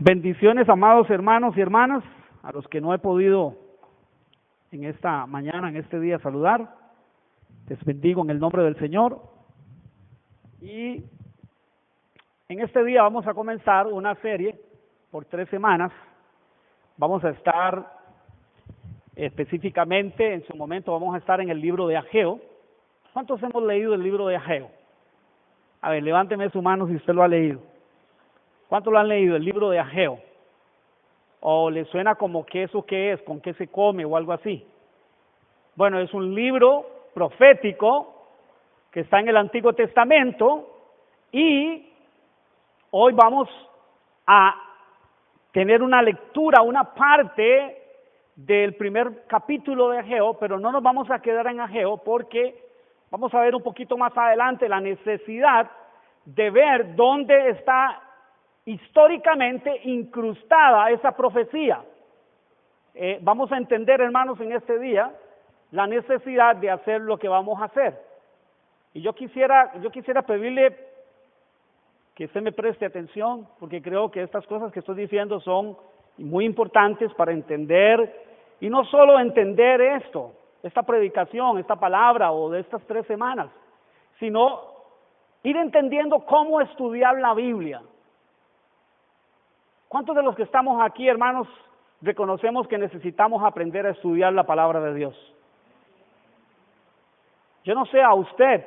Bendiciones, amados hermanos y hermanas, a los que no he podido en esta mañana, en este día saludar. Les bendigo en el nombre del Señor. Y en este día vamos a comenzar una serie por 3 semanas. Vamos a estar específicamente, en su momento vamos a estar en el libro de Ageo. ¿Cuántos hemos leído el libro de Ageo? A ver, levánteme su mano si usted lo ha leído. ¿Cuántos lo han leído, el libro de Ageo? ¿O le suena como que eso qué es, con qué se come o algo así? Bueno, es un libro profético que está en el Antiguo Testamento y hoy vamos a tener una lectura, una parte del primer capítulo de Ageo, pero no nos vamos a quedar en Ageo porque vamos a ver un poquito más adelante la necesidad de ver dónde está históricamente incrustada esa profecía. Vamos a entender, hermanos, en este día la necesidad de hacer lo que vamos a hacer. Y yo quisiera pedirle que usted me preste atención, porque creo que estas cosas que estoy diciendo son muy importantes para entender, y no solo entender esta predicación, esta palabra o de estas 3 semanas, sino ir entendiendo cómo estudiar la Biblia. ¿Cuántos de los que estamos aquí, hermanos, reconocemos que necesitamos aprender a estudiar la palabra de Dios? Yo no sé a usted,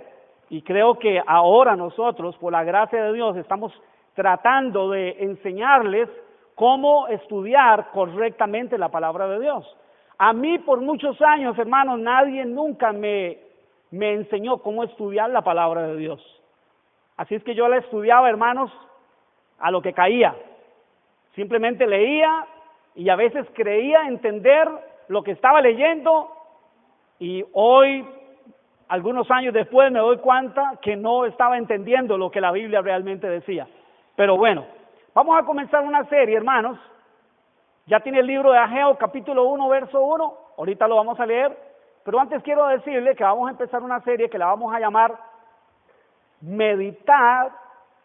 y creo que ahora nosotros, por la gracia de Dios, estamos tratando de enseñarles cómo estudiar correctamente la palabra de Dios. A mí por muchos años, hermanos, nadie nunca me enseñó cómo estudiar la palabra de Dios. Así es que yo la estudiaba, hermanos, a lo que caía. Simplemente leía y a veces creía entender lo que estaba leyendo, y hoy, algunos años después, me doy cuenta que no estaba entendiendo lo que la Biblia realmente decía. Pero bueno, vamos a comenzar una serie, hermanos. Ya tiene el libro de Ageo, capítulo 1, verso 1. Ahorita lo vamos a leer. Pero antes quiero decirle que vamos a empezar una serie que la vamos a llamar Meditad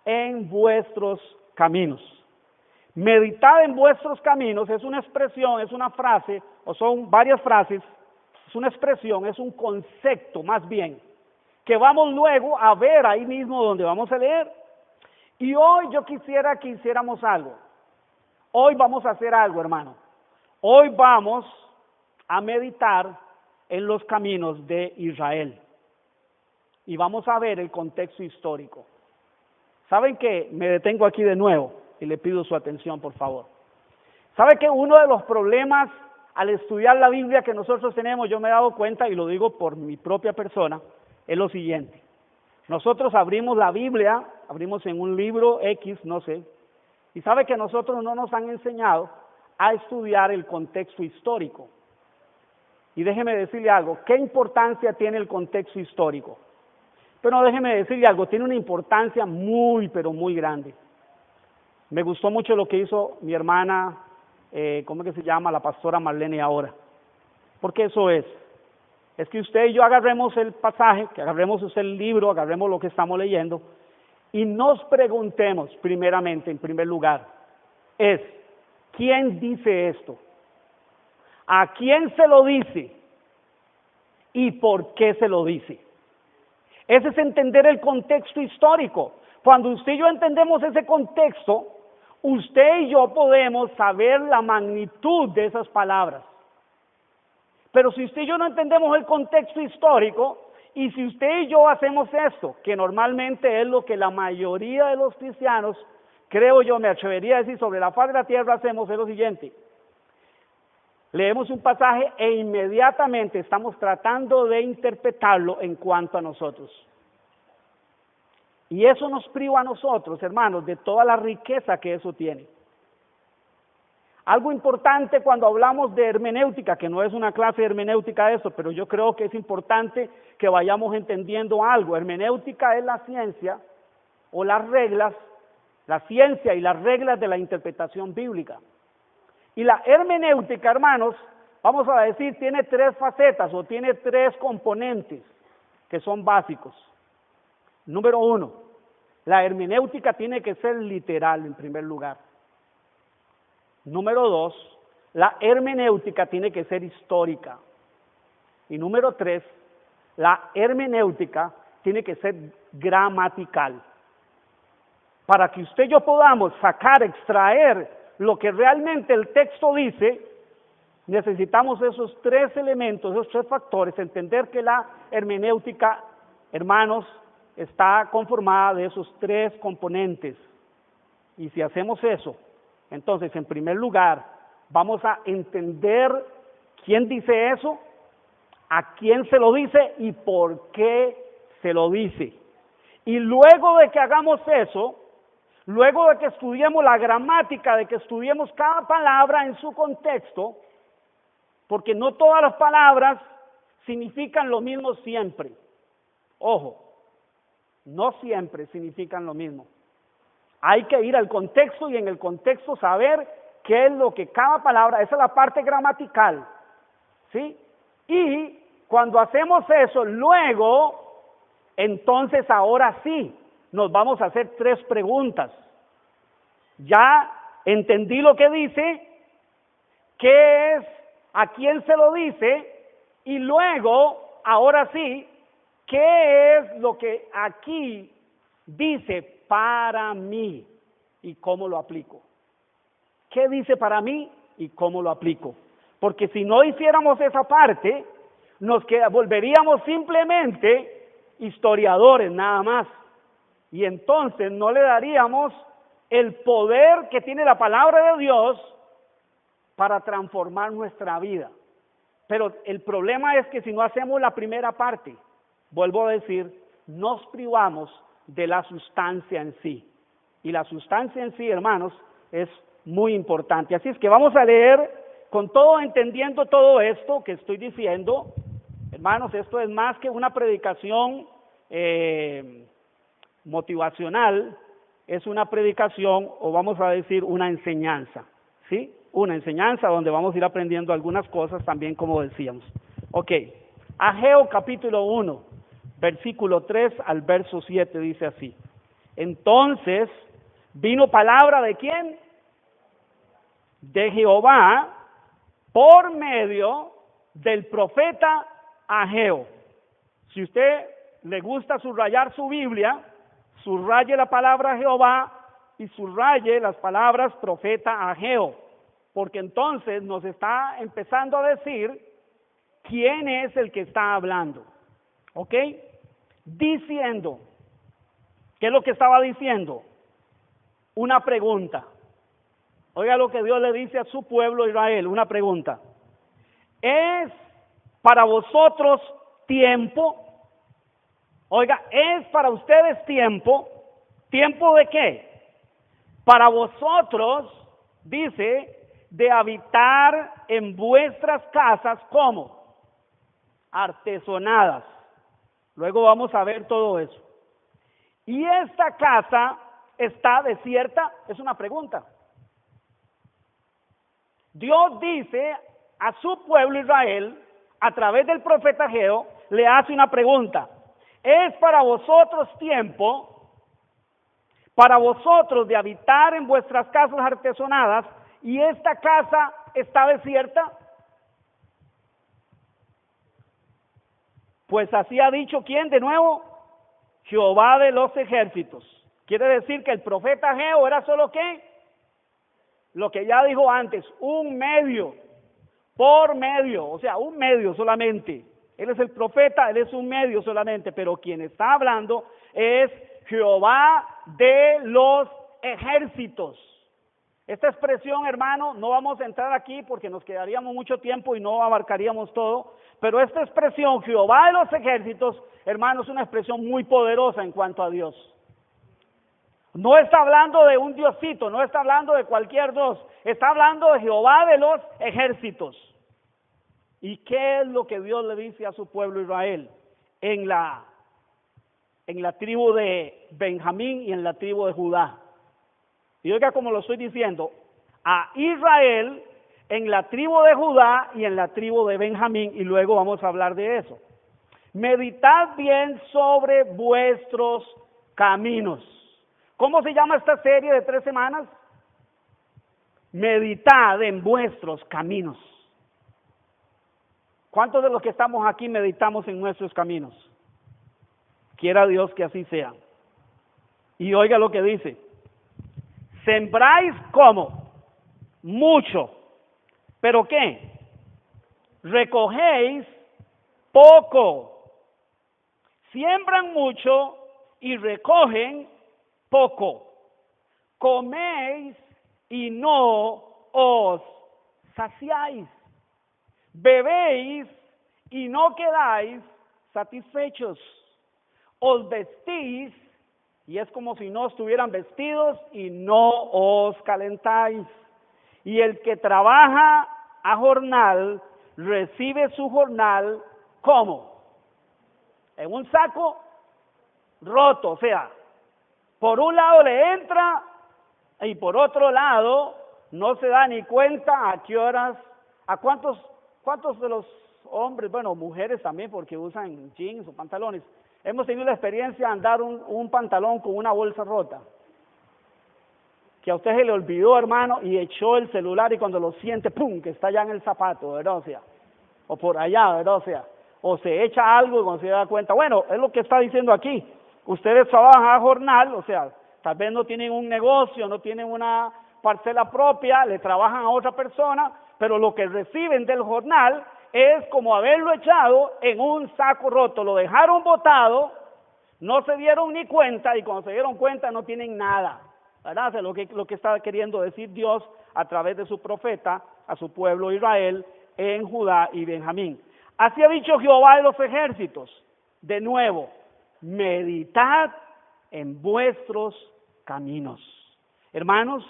en vuestros caminos. Meditad en vuestros caminos es una expresión, es una frase, o son varias frases, es una expresión, es un concepto más bien, que vamos luego a ver ahí mismo donde vamos a leer. Y hoy yo quisiera que hiciéramos algo. Hoy vamos a hacer algo, hermano. Hoy vamos a meditar en los caminos de Israel. Y vamos a ver el contexto histórico. ¿Saben qué? Me detengo aquí de nuevo y le pido su atención, por favor. ¿Sabe que uno de los problemas al estudiar la Biblia que nosotros tenemos, yo me he dado cuenta, y lo digo por mi propia persona, es lo siguiente? Nosotros abrimos la Biblia, abrimos en un libro X, no sé, y sabe que nosotros no nos han enseñado a estudiar el contexto histórico. Y déjeme decirle algo, ¿qué importancia tiene el contexto histórico? Pero déjeme decirle algo, tiene una importancia muy, pero muy grande. Me gustó mucho lo que hizo mi hermana, ¿cómo es que se llama? La pastora Marlene ahora. Porque eso es que usted y yo agarremos el pasaje, que agarremos usted el libro, agarremos lo que estamos leyendo, y nos preguntemos primeramente, en primer lugar, ¿quién dice esto? ¿A quién se lo dice? ¿Y por qué se lo dice? Ese es entender el contexto histórico. Cuando usted y yo entendemos ese contexto, usted y yo podemos saber la magnitud de esas palabras. Pero si usted y yo no entendemos el contexto histórico, y si usted y yo hacemos esto, que normalmente es lo que la mayoría de los cristianos, creo yo, me atrevería a decir, sobre la faz de la tierra hacemos, es lo siguiente: leemos un pasaje e inmediatamente estamos tratando de interpretarlo en cuanto a nosotros. Y eso nos priva a nosotros, hermanos, de toda la riqueza que eso tiene. Algo importante cuando hablamos de hermenéutica, que no es una clase de hermenéutica eso, pero yo creo que es importante que vayamos entendiendo algo. Hermenéutica es la ciencia o las reglas, la ciencia y las reglas de la interpretación bíblica. Y la hermenéutica, hermanos, vamos a decir, tiene 3 facetas o tiene 3 componentes que son básicos. Número 1, la hermenéutica tiene que ser literal en primer lugar. Número 2, la hermenéutica tiene que ser histórica. Y número 3, la hermenéutica tiene que ser gramatical. Para que usted y yo podamos sacar, extraer lo que realmente el texto dice, necesitamos esos 3 elementos, esos 3 factores, entender que la hermenéutica, hermanos, está conformada de esos 3 componentes. Y si hacemos eso, entonces, en primer lugar, vamos a entender quién dice eso, a quién se lo dice y por qué se lo dice. Y luego de que hagamos eso, luego de que estudiemos la gramática, de que estudiemos cada palabra en su contexto, porque no todas las palabras significan lo mismo siempre. Ojo, no siempre significan lo mismo. Hay que ir al contexto y en el contexto saber qué es lo que cada palabra, esa es la parte gramatical, ¿sí? Y cuando hacemos eso, luego, entonces ahora sí, nos vamos a hacer 3 preguntas. Ya entendí lo que dice, qué es, a quién se lo dice, y luego, ahora sí, qué es lo que aquí dice para mí y cómo lo aplico. ¿Qué dice para mí y cómo lo aplico? Porque si no hiciéramos esa parte, nos volveríamos simplemente historiadores nada más. Y entonces no le daríamos el poder que tiene la palabra de Dios para transformar nuestra vida. Pero el problema es que si no hacemos la primera parte, vuelvo a decir, nos privamos de la sustancia en sí. Y la sustancia en sí, hermanos, es muy importante. Así es que vamos a leer con todo, entendiendo todo esto que estoy diciendo. Hermanos, esto es más que una predicación motivacional, es una predicación, o vamos a decir una enseñanza, ¿sí? Una enseñanza donde vamos a ir aprendiendo algunas cosas también, como decíamos. Ok, Ageo capítulo 1, versículo 3 al verso 7 dice así: entonces vino palabra ¿de quién? De Jehová por medio del profeta Ageo. Si usted le gusta subrayar su Biblia, subraye la palabra Jehová y subraye las palabras profeta Ageo, porque entonces nos está empezando a decir quién es el que está hablando. ¿Ok? Diciendo, ¿qué es lo que estaba diciendo? Una pregunta. Oiga lo que Dios le dice a su pueblo Israel, una pregunta. ¿Es para vosotros tiempo? Oiga, ¿es para ustedes tiempo? ¿Tiempo de qué? Para vosotros, dice, de habitar en vuestras casas, ¿cómo? Artesonadas. Luego vamos a ver todo eso. ¿Y esta casa está desierta? Es una pregunta. Dios dice a su pueblo Israel, a través del profeta Ageo, le hace una pregunta. ¿Es para vosotros tiempo, para vosotros de habitar en vuestras casas artesonadas, y esta casa está desierta? Pues así ha dicho ¿quién de nuevo? Jehová de los ejércitos. Quiere decir que el profeta Ageo era solo ¿qué? Lo que ya dijo antes, un medio, por medio, o sea, un medio solamente. Él es el profeta, él es un medio solamente, pero quien está hablando es Jehová de los ejércitos. Esta expresión, hermano, no vamos a entrar aquí porque nos quedaríamos mucho tiempo y no abarcaríamos todo, pero esta expresión, Jehová de los ejércitos, hermano, es una expresión muy poderosa en cuanto a Dios. No está hablando de un diosito, no está hablando de cualquier dios, está hablando de Jehová de los ejércitos. ¿Y qué es lo que Dios le dice a su pueblo Israel? En la tribu de Benjamín y en la tribu de Judá. Y oiga como lo estoy diciendo, a Israel en la tribu de Judá y en la tribu de Benjamín, y luego vamos a hablar de eso. Meditad bien sobre vuestros caminos. ¿Cómo se llama esta serie de 3 semanas? meditad en vuestros caminos. ¿Cuántos de los que estamos aquí meditamos en nuestros caminos? Quiera Dios que así sea. Y oiga lo que dice. Sembráis como mucho, ¿pero qué? Recogéis poco. Siembran mucho y recogen poco. Coméis y no os saciáis. Bebéis y no quedáis satisfechos. Os vestís y es como si no estuvieran vestidos y no os calentáis. Y el que trabaja a jornal recibe su jornal, ¿cómo? En un saco roto, o sea, por un lado le entra y por otro lado no se da ni cuenta a qué horas, a cuántos de los hombres, bueno, mujeres también porque usan jeans o pantalones, hemos tenido la experiencia de andar un pantalón con una bolsa rota, que a usted se le olvidó, hermano, y echó el celular y cuando lo siente, ¡pum!, que está ya en el zapato, ¿verdad? O sea, o por allá, ¿verdad? O sea, o se echa algo y cuando se da cuenta, bueno, es lo que está diciendo aquí, ustedes trabajan a jornal, o sea, tal vez no tienen un negocio, no tienen una parcela propia, le trabajan a otra persona, pero lo que reciben del jornal es como haberlo echado en un saco roto, lo dejaron botado, no se dieron ni cuenta y cuando se dieron cuenta no tienen nada, ¿verdad? O sea, lo que está queriendo decir Dios a través de su profeta a su pueblo Israel en Judá y Benjamín. Así ha dicho Jehová de los ejércitos, de nuevo, meditad en vuestros caminos. Hermanos,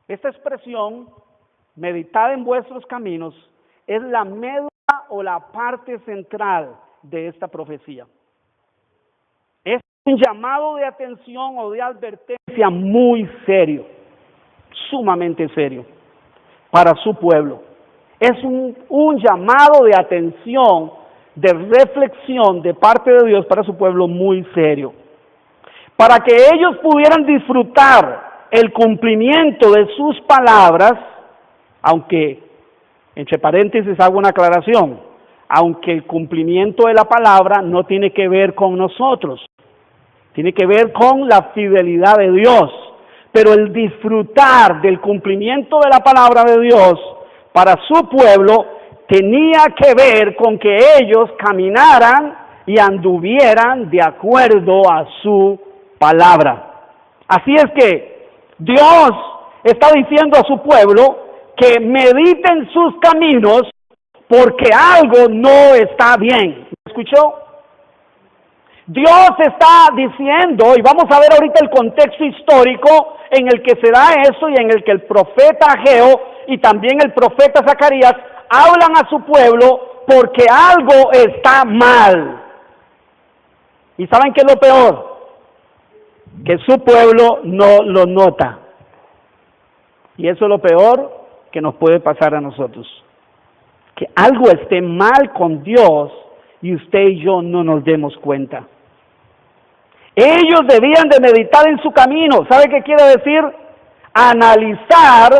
esta expresión, meditad en vuestros caminos, es la médula o la parte central de esta profecía. Es un llamado de atención o de advertencia muy serio, sumamente serio, para su pueblo. Es un llamado de atención, de reflexión de parte de Dios para su pueblo muy serio. Para que ellos pudieran disfrutar el cumplimiento de sus palabras, aunque, entre paréntesis hago una aclaración, aunque el cumplimiento de la palabra no tiene que ver con nosotros, tiene que ver con la fidelidad de Dios, pero el disfrutar del cumplimiento de la palabra de Dios para su pueblo tenía que ver con que ellos caminaran y anduvieran de acuerdo a su palabra. Así es que Dios está diciendo a su pueblo que mediten sus caminos porque algo no está bien. ¿Me escuchó? Dios está diciendo, y vamos a ver ahorita el contexto histórico en el que se da eso y en el que el profeta Ageo y también el profeta Zacarías hablan a su pueblo porque algo está mal. ¿Y saben qué es lo peor? Que su pueblo no lo nota. Y eso es lo peor que nos puede pasar a nosotros. Que algo esté mal con Dios y usted y yo no nos demos cuenta. Ellos debían de meditar en su camino. ¿Sabe qué quiere decir? Analizar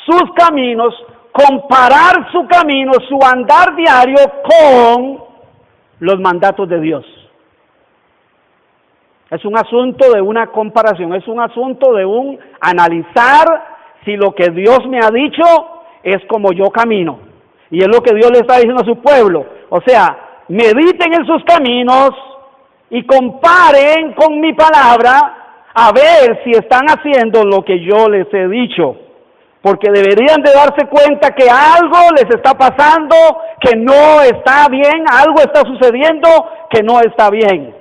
sus caminos, comparar su camino, su andar diario con los mandatos de Dios. Es un asunto de una comparación, es un asunto de un analizar si lo que Dios me ha dicho es como yo camino. Y es lo que Dios le está diciendo a su pueblo. O sea, mediten en sus caminos y comparen con mi palabra a ver si están haciendo lo que yo les he dicho. Porque deberían de darse cuenta que algo les está pasando, que no está bien, algo está sucediendo que no está bien.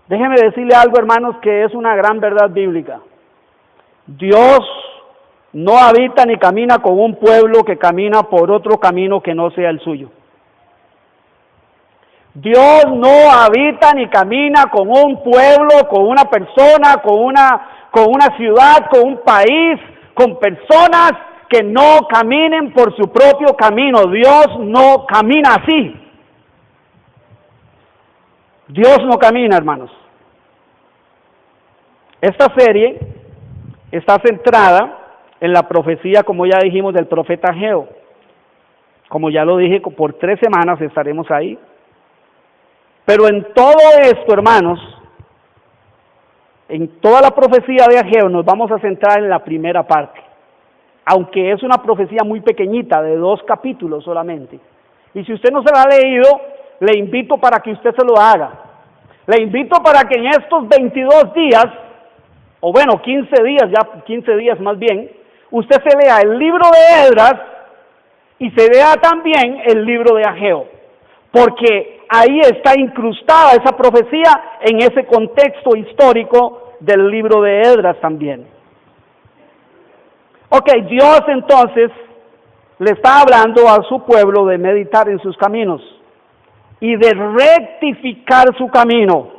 Déjeme decirle algo, hermanos, que es una gran verdad bíblica. Dios no habita ni camina con un pueblo que camina por otro camino que no sea el suyo. Dios no habita ni camina con un pueblo, con una persona, con una ciudad, con un país, con personas que no caminen por su propio camino. Dios no camina así. Dios no camina, hermanos. Esta serie está centrada en la profecía, como ya dijimos, del profeta Ageo. Como ya lo dije, por 3 semanas estaremos ahí. Pero en todo esto, hermanos, en toda la profecía de Ageo nos vamos a centrar en la primera parte, aunque es una profecía muy pequeñita, de 2 capítulos solamente. Y si usted no se la ha leído, le invito para que usted se lo haga. Le invito para que en estos 22 días, o bueno, 15 días, ya 15 días más bien, usted se lea el libro de Esdras y se lea también el libro de Ageo, porque ahí está incrustada esa profecía en ese contexto histórico del libro de Esdras también. Ok, Dios entonces le está hablando a su pueblo de meditar en sus caminos y de rectificar su camino,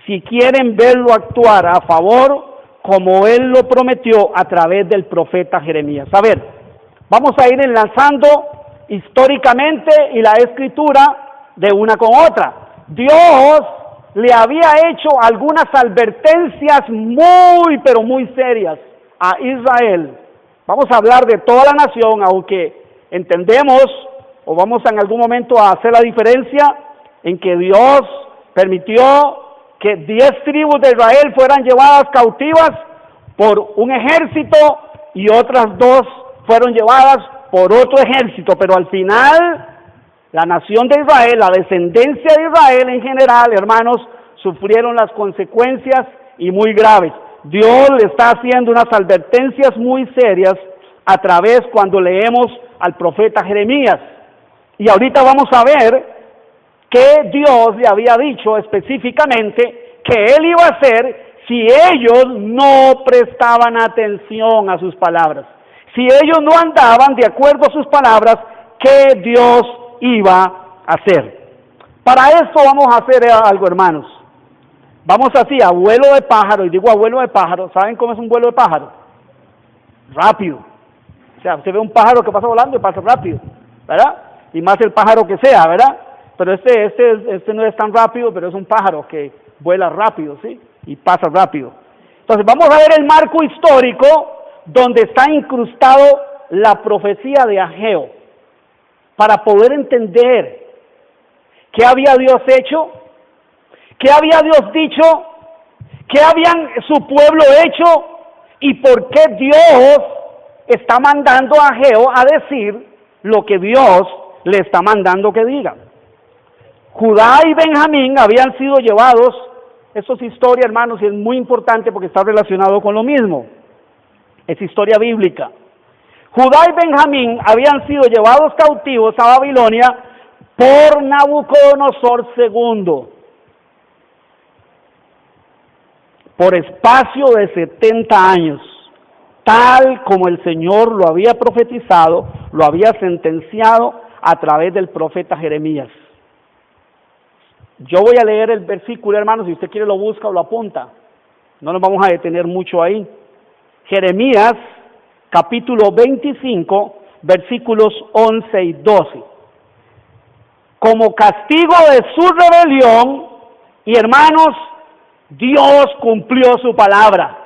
si quieren verlo actuar a favor, como Él lo prometió a través del profeta Jeremías. A ver, vamos a ir enlazando históricamente y la escritura de una con otra. Dios le había hecho algunas advertencias muy, pero muy serias a Israel. Vamos a hablar de toda la nación, aunque entendemos, o vamos en algún momento a hacer la diferencia, en que Dios permitió que 10 tribus de Israel fueran llevadas cautivas por un ejército y otras 2 fueron llevadas por otro ejército, pero al final la nación de Israel, la descendencia de Israel en general, hermanos, sufrieron las consecuencias y muy graves. Dios le está haciendo unas advertencias muy serias a través cuando leemos al profeta Jeremías. Y ahorita vamos a ver que Dios le había dicho específicamente que Él iba a hacer si ellos no prestaban atención a sus palabras. Si ellos no andaban de acuerdo a sus palabras, ¿qué Dios iba a hacer? Para esto vamos a hacer algo, hermanos. Vamos así, a vuelo de pájaro, y digo a vuelo de pájaro, ¿saben cómo es un vuelo de pájaro? Rápido. O sea, usted ve un pájaro que pasa volando y pasa rápido, ¿verdad? Y más el pájaro que sea, ¿verdad? Pero este no es tan rápido, pero es un pájaro que vuela rápido, ¿sí? Y pasa rápido. Entonces vamos a ver el marco histórico donde está incrustado la profecía de Ageo, para poder entender qué había Dios hecho, qué había Dios dicho, qué habían su pueblo hecho y por qué Dios está mandando a Ageo a decir lo que Dios le está mandando que diga. Judá y Benjamín habían sido llevados, esto es historia, hermanos, y es muy importante porque está relacionado con lo mismo, es historia bíblica. Judá y Benjamín habían sido llevados cautivos a Babilonia por Nabucodonosor II, por espacio de 70 años, tal como el Señor lo había profetizado, lo había sentenciado a través del profeta Jeremías. Yo voy a leer el versículo, hermanos, si usted quiere lo busca o lo apunta. No nos vamos a detener mucho ahí. Jeremías, capítulo 25, versículos 11 y 12. Como castigo de su rebelión, y hermanos, Dios cumplió su palabra.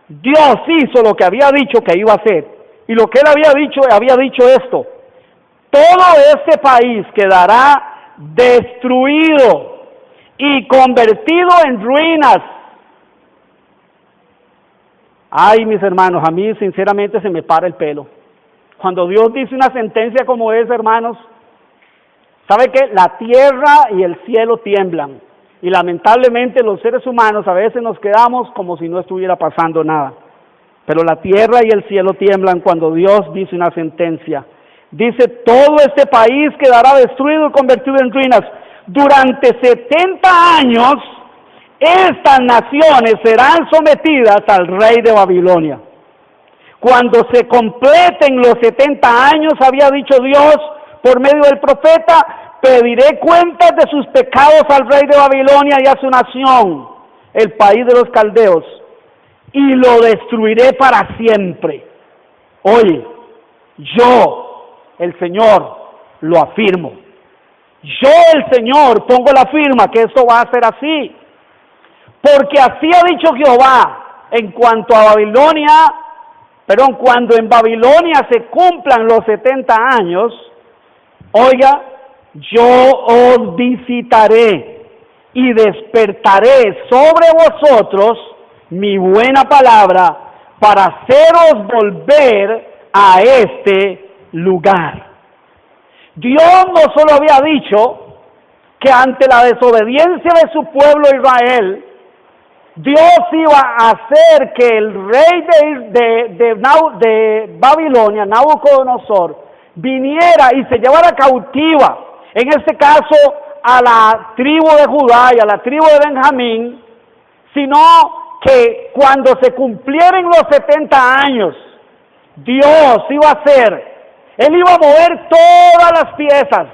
Dios hizo lo que había dicho que iba a hacer. Y lo que Él había dicho esto: todo este país quedará destruido y convertido en ruinas. Ay, mis hermanos, a mí sinceramente se me para el pelo. Cuando Dios dice una sentencia como esa, hermanos, ¿sabe qué? La tierra y el cielo tiemblan. Y lamentablemente los seres humanos a veces nos quedamos como si no estuviera pasando nada. Pero la tierra y el cielo tiemblan cuando Dios dice una sentencia. Dice, todo este país quedará destruido y convertido en ruinas. Durante 70 años, estas naciones serán sometidas al rey de Babilonia. Cuando se completen los 70 años, había dicho Dios por medio del profeta, pediré cuentas de sus pecados al rey de Babilonia y a su nación, el país de los caldeos, y lo destruiré para siempre. Oye, yo, el Señor, lo afirmo. Yo, el Señor, pongo la firma que esto va a ser así. Porque así ha dicho Jehová, en cuanto a Babilonia, Perdón, cuando en Babilonia se cumplan los 70 años, oiga, yo os visitaré y despertaré sobre vosotros mi buena palabra para haceros volver a este lugar. Dios no solo había dicho que ante la desobediencia de su pueblo Israel, Dios iba a hacer que el rey de Babilonia, Nabucodonosor, viniera y se llevara cautiva, en este caso a la tribu de Judá y a la tribu de Benjamín, sino que cuando se cumplieran los 70 años, Dios iba a hacer, Él iba a mover todas las piezas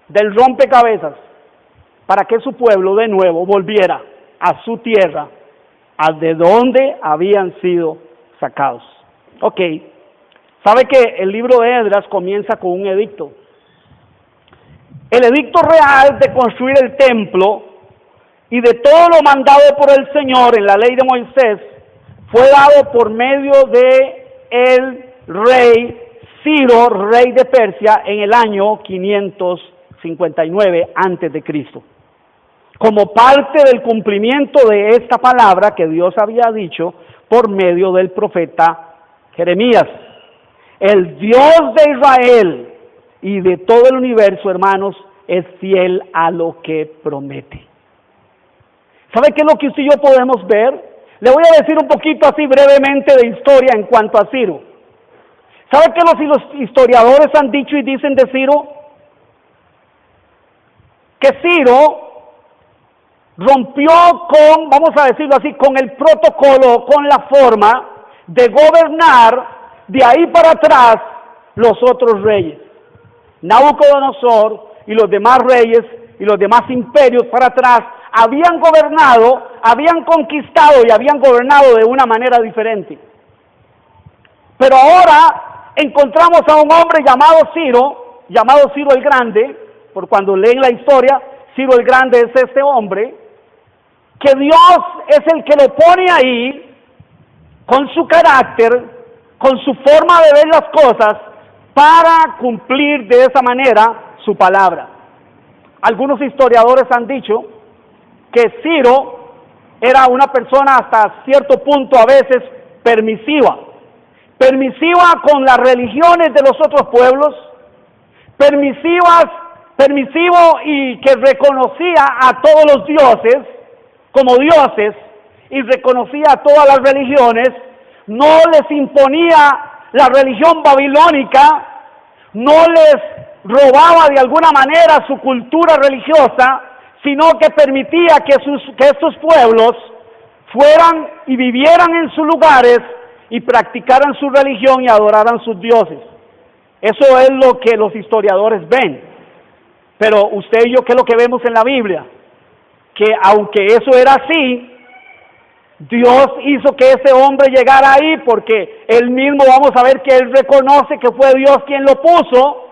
del rompecabezas para que su pueblo de nuevo volviera a su tierra, a de donde habían sido sacados. Ok, sabe que el libro de Esdras comienza con un edicto. El edicto real de construir el templo y de todo lo mandado por el Señor en la ley de Moisés fue dado por medio de el rey Ciro, rey de Persia, en el año 559 antes de Cristo. Como parte del cumplimiento de esta palabra que Dios había dicho por medio del profeta Jeremías. El Dios de Israel y de todo el universo, hermanos, es fiel a lo que promete. ¿Sabe qué es lo que usted y yo podemos ver? Le voy a decir un poquito así brevemente de historia en cuanto a Ciro. ¿Sabe qué los historiadores han dicho y dicen de Ciro? Que Ciro rompió con, vamos a decirlo así, con el protocolo, con la forma de gobernar de ahí para atrás los otros reyes. Nabucodonosor y los demás reyes y los demás imperios para atrás habían gobernado, habían conquistado y habían gobernado de una manera diferente. Pero ahora encontramos a un hombre llamado Ciro el Grande, por cuando leen la historia, Ciro el Grande es este hombre, que Dios es el que lo pone ahí, con su carácter, con su forma de ver las cosas, para cumplir de esa manera su palabra. Algunos historiadores han dicho que Ciro era una persona hasta cierto punto a veces permisiva con las religiones de los otros pueblos, permisivo y que reconocía a todos los dioses como dioses y reconocía a todas las religiones, no les imponía la religión babilónica, no les robaba de alguna manera su cultura religiosa, sino que permitía que estos pueblos fueran y vivieran en sus lugares y practicaran su religión y adoraran sus dioses. Eso es lo que los historiadores ven. Pero usted y yo, ¿qué es lo que vemos en la Biblia? Que aunque eso era así, Dios hizo que ese hombre llegara ahí porque él mismo, vamos a ver que él reconoce que fue Dios quien lo puso,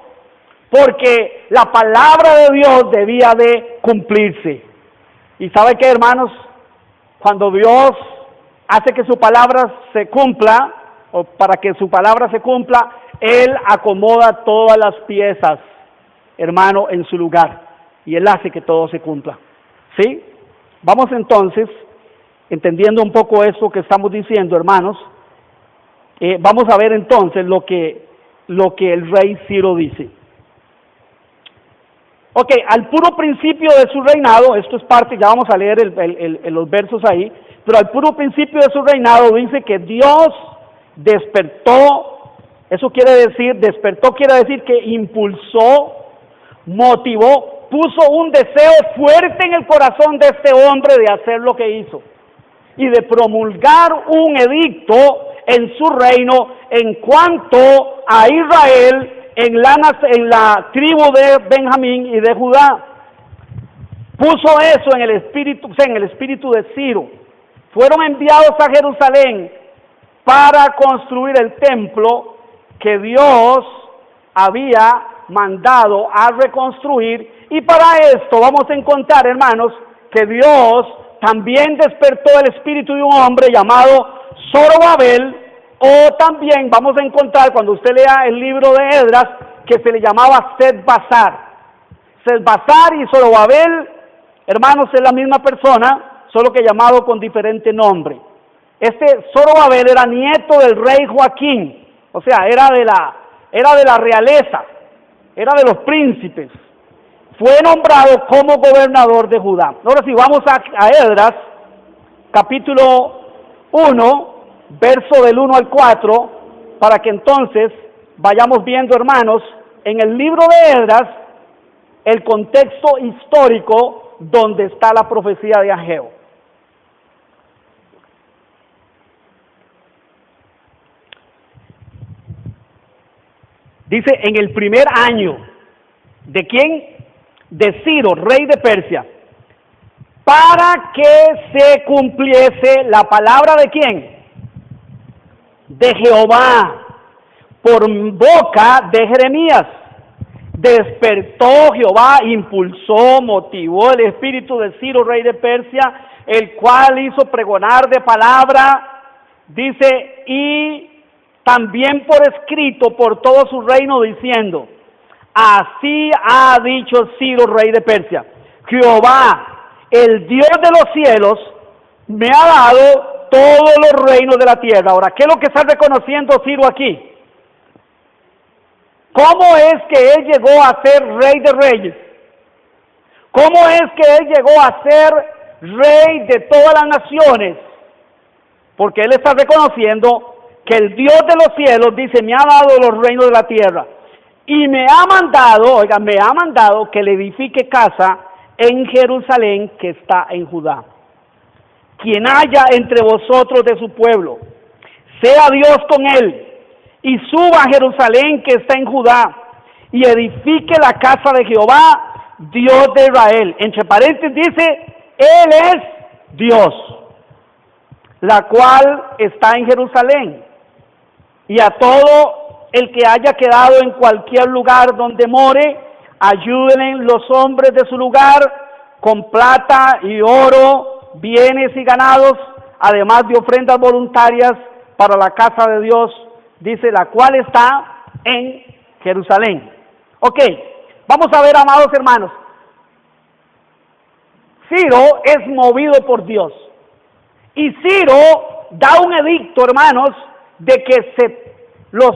porque la palabra de Dios debía de cumplirse. ¿Y sabe qué, hermanos? Cuando Dios hace que su palabra se cumpla, o para que su palabra se cumpla, Él acomoda todas las piezas, hermano, en su lugar, y Él hace que todo se cumpla. ¿Sí? Vamos entonces, entendiendo un poco eso que estamos diciendo, hermanos, vamos a ver entonces lo que el rey Ciro dice. Ok, al puro principio de su reinado, esto es parte, ya vamos a leer los versos ahí, pero al puro principio de su reinado dice que Dios despertó, eso quiere decir, despertó quiere decir que impulsó, motivó, puso un deseo fuerte en el corazón de este hombre de hacer lo que hizo y de promulgar un edicto en su reino en cuanto a Israel en la tribu de Benjamín y de Judá. Puso eso en el espíritu de Ciro. Fueron enviados a Jerusalén para construir el templo que Dios había mandado a reconstruir, y para esto vamos a encontrar, hermanos, que Dios también despertó el espíritu de un hombre llamado Zorobabel, o también vamos a encontrar cuando usted lea el libro de Esdras que se le llamaba Sesbazar. Sesbazar y Zorobabel, hermanos, es la misma persona, solo que llamado con diferente nombre. Este Zorobabel era nieto del rey Joaquín, o sea, era de la realeza, era de los príncipes. Fue nombrado como gobernador de Judá. Ahora sí, vamos a Esdras, capítulo 1, verso del 1 al 4, para que entonces vayamos viendo, hermanos, en el libro de Esdras, el contexto histórico donde está la profecía de Ageo. Dice, en el primer año, ¿de quién? De Ciro, rey de Persia, para que se cumpliese la palabra de quién? De Jehová, por boca de Jeremías. Despertó Jehová, impulsó, motivó el espíritu de Ciro, rey de Persia, el cual hizo pregonar de palabra, dice, y también por escrito por todo su reino, diciendo, así ha dicho Ciro, rey de Persia, Jehová, el Dios de los cielos, me ha dado todos los reinos de la tierra. Ahora, ¿qué es lo que está reconociendo Ciro aquí? ¿Cómo es que él llegó a ser rey de reyes? ¿Cómo es que él llegó a ser rey de todas las naciones? Porque él está reconociendo que el Dios de los cielos, dice, me ha dado los reinos de la tierra. Y me ha mandado, oiga, me ha mandado que le edifique casa en Jerusalén, que está en Judá. Quien haya entre vosotros de su pueblo, sea Dios con él, y suba a Jerusalén, que está en Judá, y edifique la casa de Jehová, Dios de Israel. Entre paréntesis dice, Él es Dios, la cual está en Jerusalén. Y a todo el que haya quedado en cualquier lugar donde more, ayúdenle los hombres de su lugar con plata y oro, bienes y ganados, además de ofrendas voluntarias para la casa de Dios, dice, la cual está en Jerusalén. Ok, vamos a ver, amados hermanos. Ciro es movido por Dios. Y Ciro da un edicto, hermanos, de que los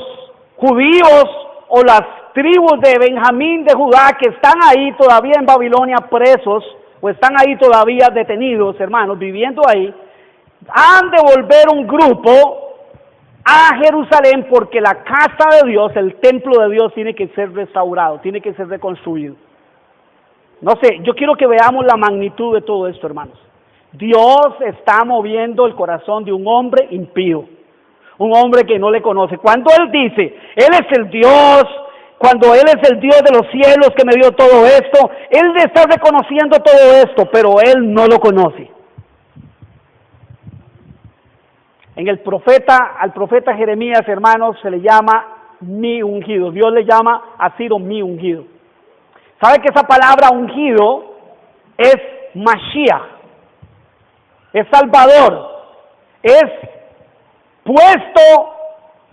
judíos o las tribus de Benjamín de Judá que están ahí todavía en Babilonia presos, o están ahí todavía detenidos, hermanos, viviendo ahí, han de volver un grupo a Jerusalén, porque la casa de Dios, el templo de Dios, tiene que ser restaurado, tiene que ser reconstruido. No sé, yo quiero que veamos la magnitud de todo esto, hermanos. Dios está moviendo el corazón de un hombre impío, un hombre que no le conoce. Cuando Él dice, Él es el Dios, cuando Él es el Dios de los cielos que me dio todo esto, Él está reconociendo todo esto, pero Él no lo conoce. Al profeta Jeremías, hermanos, se le llama mi ungido. Dios le llama a Ciro mi ungido. ¿Sabe que esa palabra ungido es Mashiach? Es Salvador. Es puesto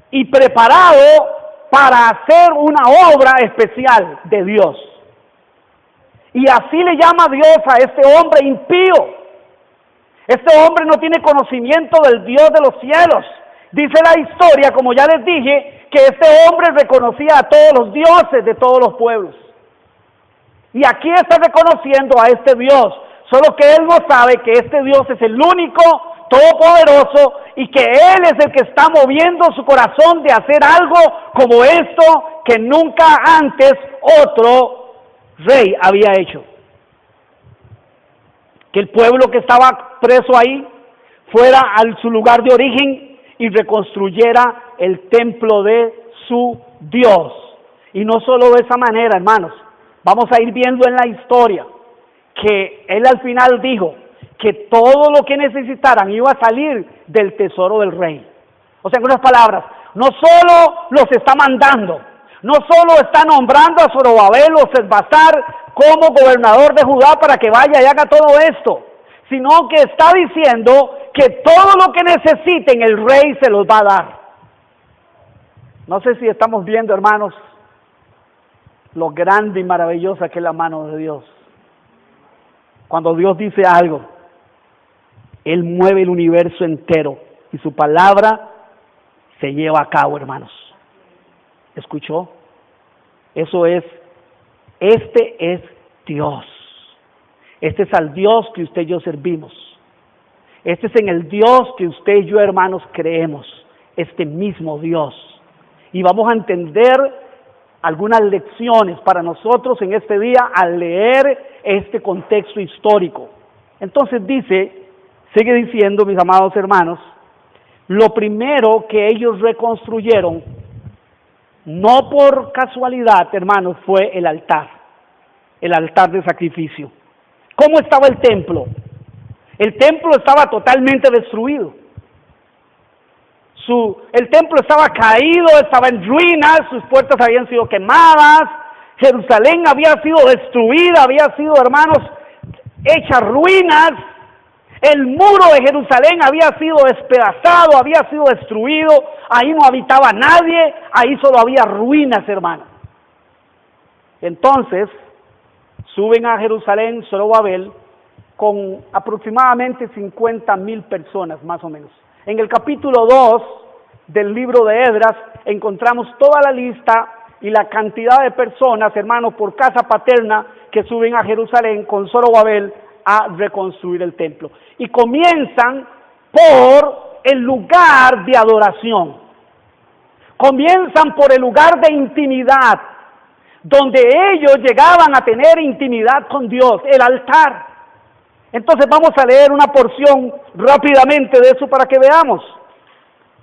y preparado para hacer una obra especial de Dios. Y así le llama Dios a este hombre impío. Este hombre no tiene conocimiento del Dios de los cielos. Dice la historia, como ya les dije, que este hombre reconocía a todos los dioses de todos los pueblos. Y aquí está reconociendo a este Dios, solo que él no sabe que este Dios es el único, todopoderoso, y que Él es el que está moviendo su corazón de hacer algo como esto que nunca antes otro rey había hecho. Que el pueblo que estaba preso ahí fuera a su lugar de origen y reconstruyera el templo de su Dios. Y no solo de esa manera, hermanos, vamos a ir viendo en la historia que Él al final dijo que todo lo que necesitaran iba a salir del tesoro del rey. O sea, en otras palabras, no solo los está mandando, no solo está nombrando a Zorobabel o Sesbazar como gobernador de Judá para que vaya y haga todo esto, sino que está diciendo que todo lo que necesiten el rey se los va a dar. No sé si estamos viendo, hermanos, lo grande y maravillosa que es la mano de Dios. Cuando Dios dice algo, Él mueve el universo entero y su palabra se lleva a cabo, hermanos. ¿Escuchó? Este es Dios. Este es al Dios que usted y yo servimos. Este es en el Dios que usted y yo, hermanos, creemos. Este mismo Dios. Y vamos a entender algunas lecciones para nosotros en este día al leer este contexto histórico. Entonces sigue diciendo, mis amados hermanos, lo primero que ellos reconstruyeron, no por casualidad, hermanos, fue el altar de sacrificio. ¿Cómo estaba el templo? El templo estaba totalmente destruido. El templo estaba caído, estaba en ruinas, sus puertas habían sido quemadas, Jerusalén había sido destruida, había sido, hermanos, hecha ruinas. El muro de Jerusalén había sido despedazado, había sido destruido, ahí no habitaba nadie, ahí solo había ruinas, hermanos. Entonces, suben a Jerusalén, Zorobabel, con aproximadamente 50,000 personas, más o menos. En el capítulo 2 del libro de Esdras encontramos toda la lista y la cantidad de personas, hermanos, por casa paterna que suben a Jerusalén con Zorobabel a reconstruir el templo. Y comienzan por el lugar de adoración. Comienzan por el lugar de intimidad, donde ellos llegaban a tener intimidad con Dios, el altar. Entonces vamos a leer una porción rápidamente de eso para que veamos.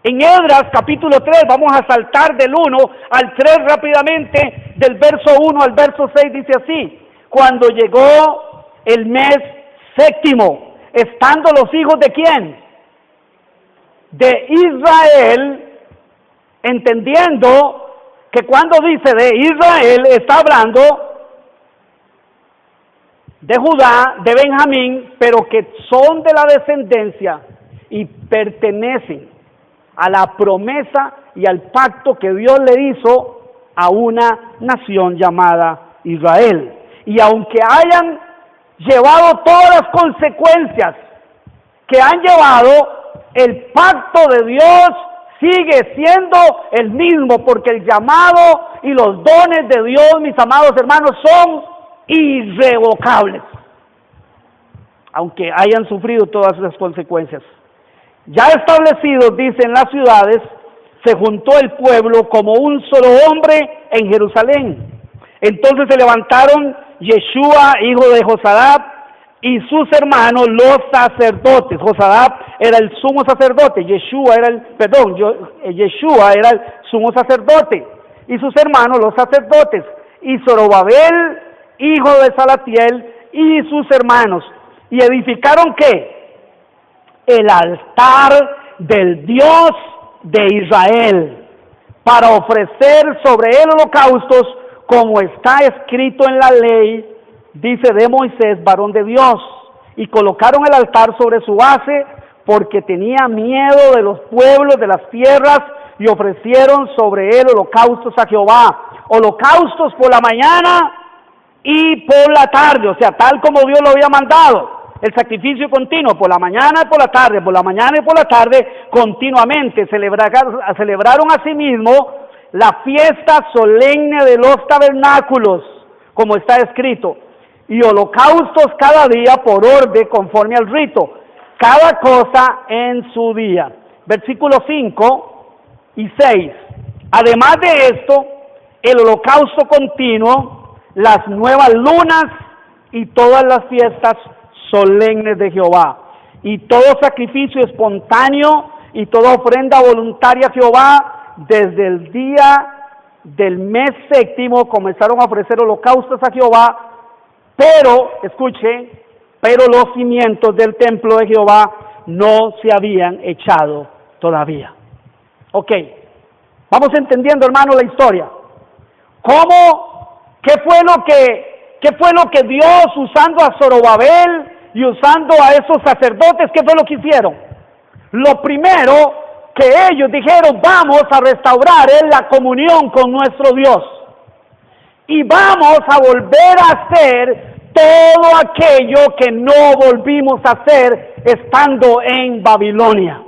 En Esdras capítulo 3, vamos a saltar del 1 al 3 rápidamente, del verso 1 al verso 6, dice así: cuando llegó el mes séptimo, estando los hijos de ¿quién? De Israel, entendiendo que cuando dice de Israel, está hablando de Judá, de Benjamín, pero que son de la descendencia y pertenecen a la promesa y al pacto que Dios le hizo a una nación llamada Israel. Y aunque hayan llevado todas las consecuencias que han llevado, el pacto de Dios sigue siendo el mismo, porque el llamado y los dones de Dios, mis amados hermanos, son irrevocables, aunque hayan sufrido todas esas consecuencias. Ya establecidos, dicen las ciudades, se juntó el pueblo como un solo hombre en Jerusalén. Entonces se levantaron Yeshua, hijo de Josadab, y sus hermanos, los sacerdotes. Josadab era el sumo sacerdote, Yeshua era el sumo sacerdote, y sus hermanos, los sacerdotes, y Zorobabel, hijo de Salatiel, y sus hermanos, y edificaron ¿qué? El altar del Dios de Israel, para ofrecer sobre él holocaustos, como está escrito en la ley, dice, de Moisés, varón de Dios. Y colocaron el altar sobre su base, porque tenía miedo de los pueblos de las tierras, y ofrecieron sobre él holocaustos a Jehová, holocaustos por la mañana y por la tarde, o sea, tal como Dios lo había mandado. El sacrificio continuo, por la mañana y por la tarde, por la mañana y por la tarde, continuamente. Celebraron asimismo la fiesta solemne de los tabernáculos, como está escrito, y holocaustos cada día por orden, conforme al rito, cada cosa en su día. Versículos 5 y 6. Además de esto, el holocausto continuo, las nuevas lunas y todas las fiestas solemnes de Jehová, y todo sacrificio espontáneo y toda ofrenda voluntaria a Jehová, desde el día del mes séptimo comenzaron a ofrecer holocaustos a Jehová, pero, escuche, pero los cimientos del templo de Jehová no se habían echado todavía. Ok, vamos entendiendo, hermano, la historia. ¿Qué fue lo que Dios, usando a Zorobabel y usando a esos sacerdotes, qué fue lo que hicieron? Lo primero que ellos dijeron, vamos a restaurar es la comunión con nuestro Dios. Y vamos a volver a hacer todo aquello que no volvimos a hacer estando en Babilonia.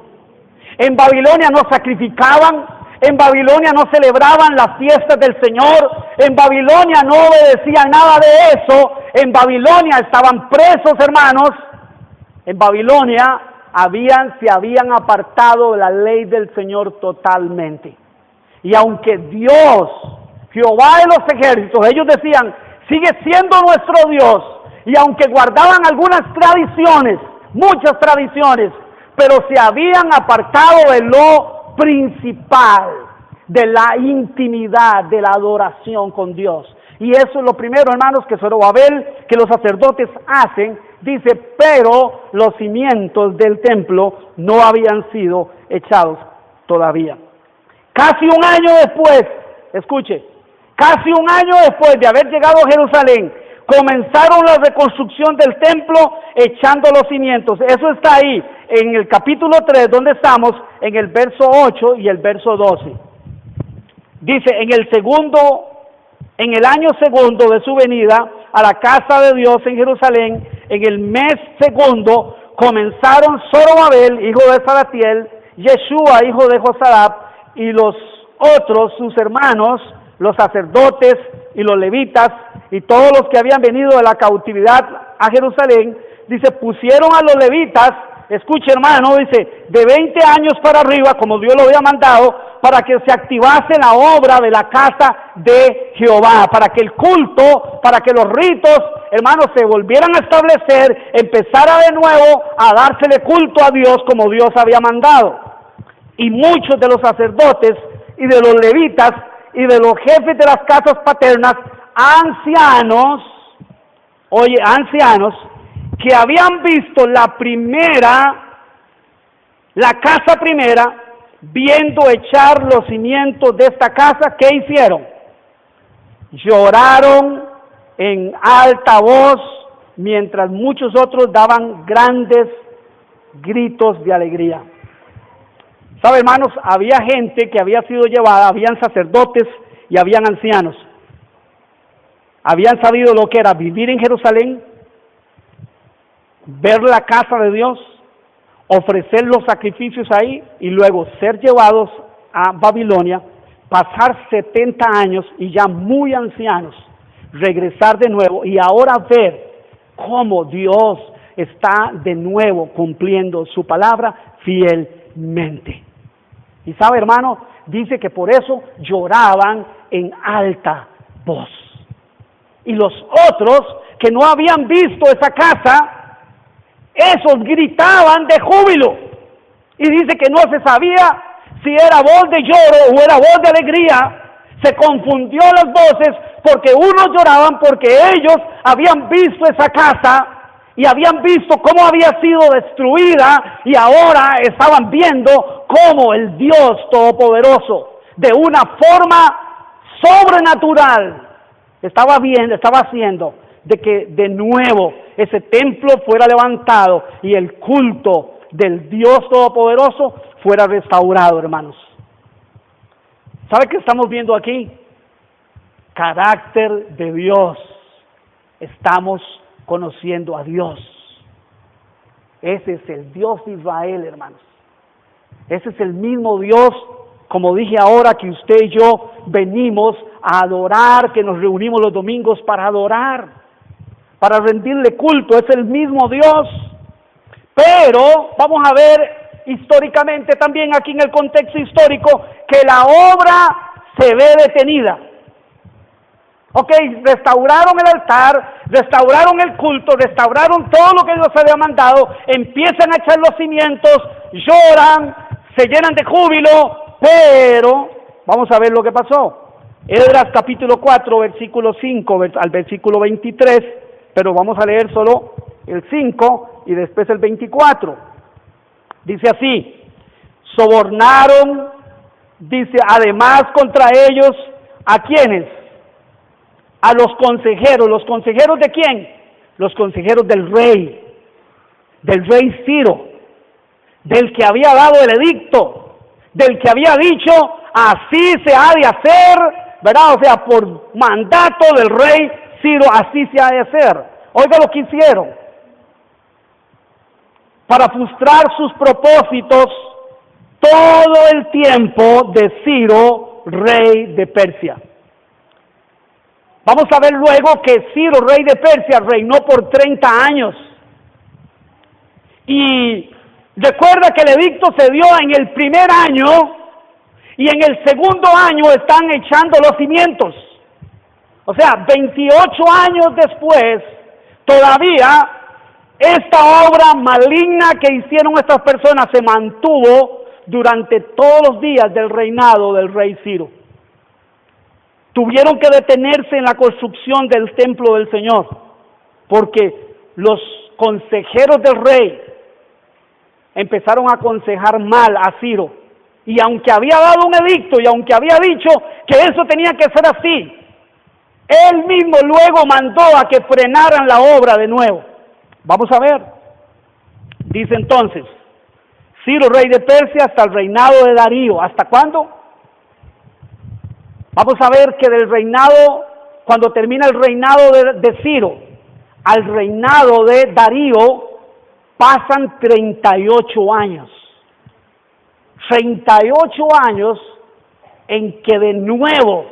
En Babilonia no sacrificaban, en Babilonia no celebraban las fiestas del Señor, en Babilonia no obedecían nada de eso, en Babilonia estaban presos, hermanos, en Babilonia se habían apartado de la ley del Señor totalmente. Y aunque Dios, Jehová de los ejércitos, ellos decían, sigue siendo nuestro Dios, y aunque guardaban algunas tradiciones, muchas tradiciones, pero se habían apartado de lo principal, de la intimidad, de la adoración con Dios. Y eso es lo primero, hermanos, que Zorobabel, que los sacerdotes hacen. Dice, pero los cimientos del templo no habían sido echados todavía. Casi un año después, escuche, casi un año después de haber llegado a Jerusalén, comenzaron la reconstrucción del templo echando los cimientos. Eso está ahí en el capítulo 3, donde estamos, en el verso 8 y el verso 12. Dice, en el año segundo de su venida a la casa de Dios en Jerusalén, en el mes segundo, comenzaron Zorobabel, hijo de Salatiel, Yeshua, hijo de Josadab, y los otros, sus hermanos, los sacerdotes y los levitas, y todos los que habían venido de la cautividad a Jerusalén, dice, pusieron a los levitas, escuche hermano, dice, de 20 años para arriba, como Dios lo había mandado, para que se activase la obra de la casa de Jehová, para que el culto, para que los ritos, hermanos, se volvieran a establecer, empezara de nuevo a dársele culto a Dios como Dios había mandado. Y muchos de los sacerdotes y de los levitas y de los jefes de las casas paternas, ancianos, que habían visto la casa primera, viendo echar los cimientos de esta casa, ¿qué hicieron? Lloraron en alta voz, mientras muchos otros daban grandes gritos de alegría. ¿Sabe, hermanos? Había gente que había sido llevada, habían sacerdotes y habían ancianos. Habían sabido lo que era vivir en Jerusalén, ver la casa de Dios, ofrecer los sacrificios ahí y luego ser llevados a Babilonia, pasar 70 años y ya muy ancianos, regresar de nuevo y ahora ver cómo Dios está de nuevo cumpliendo su palabra fielmente. Y sabe, hermano, dice que por eso lloraban en alta voz. Y los otros que no habían visto esa casa, esos gritaban de júbilo. Y dice que no se sabía si era voz de lloro o era voz de alegría. Se confundió las voces porque unos lloraban porque ellos habían visto esa casa y habían visto cómo había sido destruida y ahora estaban viendo cómo el Dios Todopoderoso, de una forma sobrenatural, estaba haciendo de que de nuevo ese templo fuera levantado y el culto del Dios Todopoderoso fuera restaurado, hermanos. ¿Sabe qué estamos viendo aquí? Carácter de Dios. Estamos conociendo a Dios. Ese es el Dios de Israel, hermanos. Ese es el mismo Dios, como dije ahora, que usted y yo venimos a adorar, que nos reunimos los domingos para adorar, para rendirle culto. Es el mismo Dios. Pero vamos a ver históricamente también aquí en el contexto histórico que la obra se ve detenida. Ok, restauraron el altar, restauraron el culto, restauraron todo lo que Dios había mandado, empiezan a echar los cimientos, lloran, se llenan de júbilo, pero vamos a ver lo que pasó. Esdras capítulo 4, versículo 5 al versículo 23, pero vamos a leer solo el 5 y después el 24. Dice así: sobornaron, dice, además contra ellos, ¿a quiénes? A los consejeros. ¿Los consejeros de quién? Los consejeros del rey Ciro. del que había dado el edicto, del que había dicho, así se ha de hacer, ¿verdad? O sea, por mandato del rey Ciro, así se ha de hacer. Oiga lo que hicieron. Para frustrar sus propósitos, todo el tiempo de Ciro, rey de Persia. Vamos a ver luego que Ciro, rey de Persia, reinó por 30 años. Y recuerda que el edicto se dio en el primer año y en el segundo año están echando los cimientos. O sea, 28 años después, todavía esta obra maligna que hicieron estas personas se mantuvo durante todos los días del reinado del rey Ciro. Tuvieron que detenerse en la construcción del templo del Señor, porque los consejeros del rey empezaron a aconsejar mal a Ciro. Y aunque había dado un edicto y aunque había dicho que eso tenía que ser así, él mismo luego mandó a que frenaran la obra de nuevo. Vamos a ver. Dice entonces, Ciro, rey de Persia, hasta el reinado de Darío. ¿Hasta cuándo? Vamos a ver que del reinado, cuando termina el reinado de Ciro, al reinado de Darío, pasan 38 años. 38 años en que de nuevo,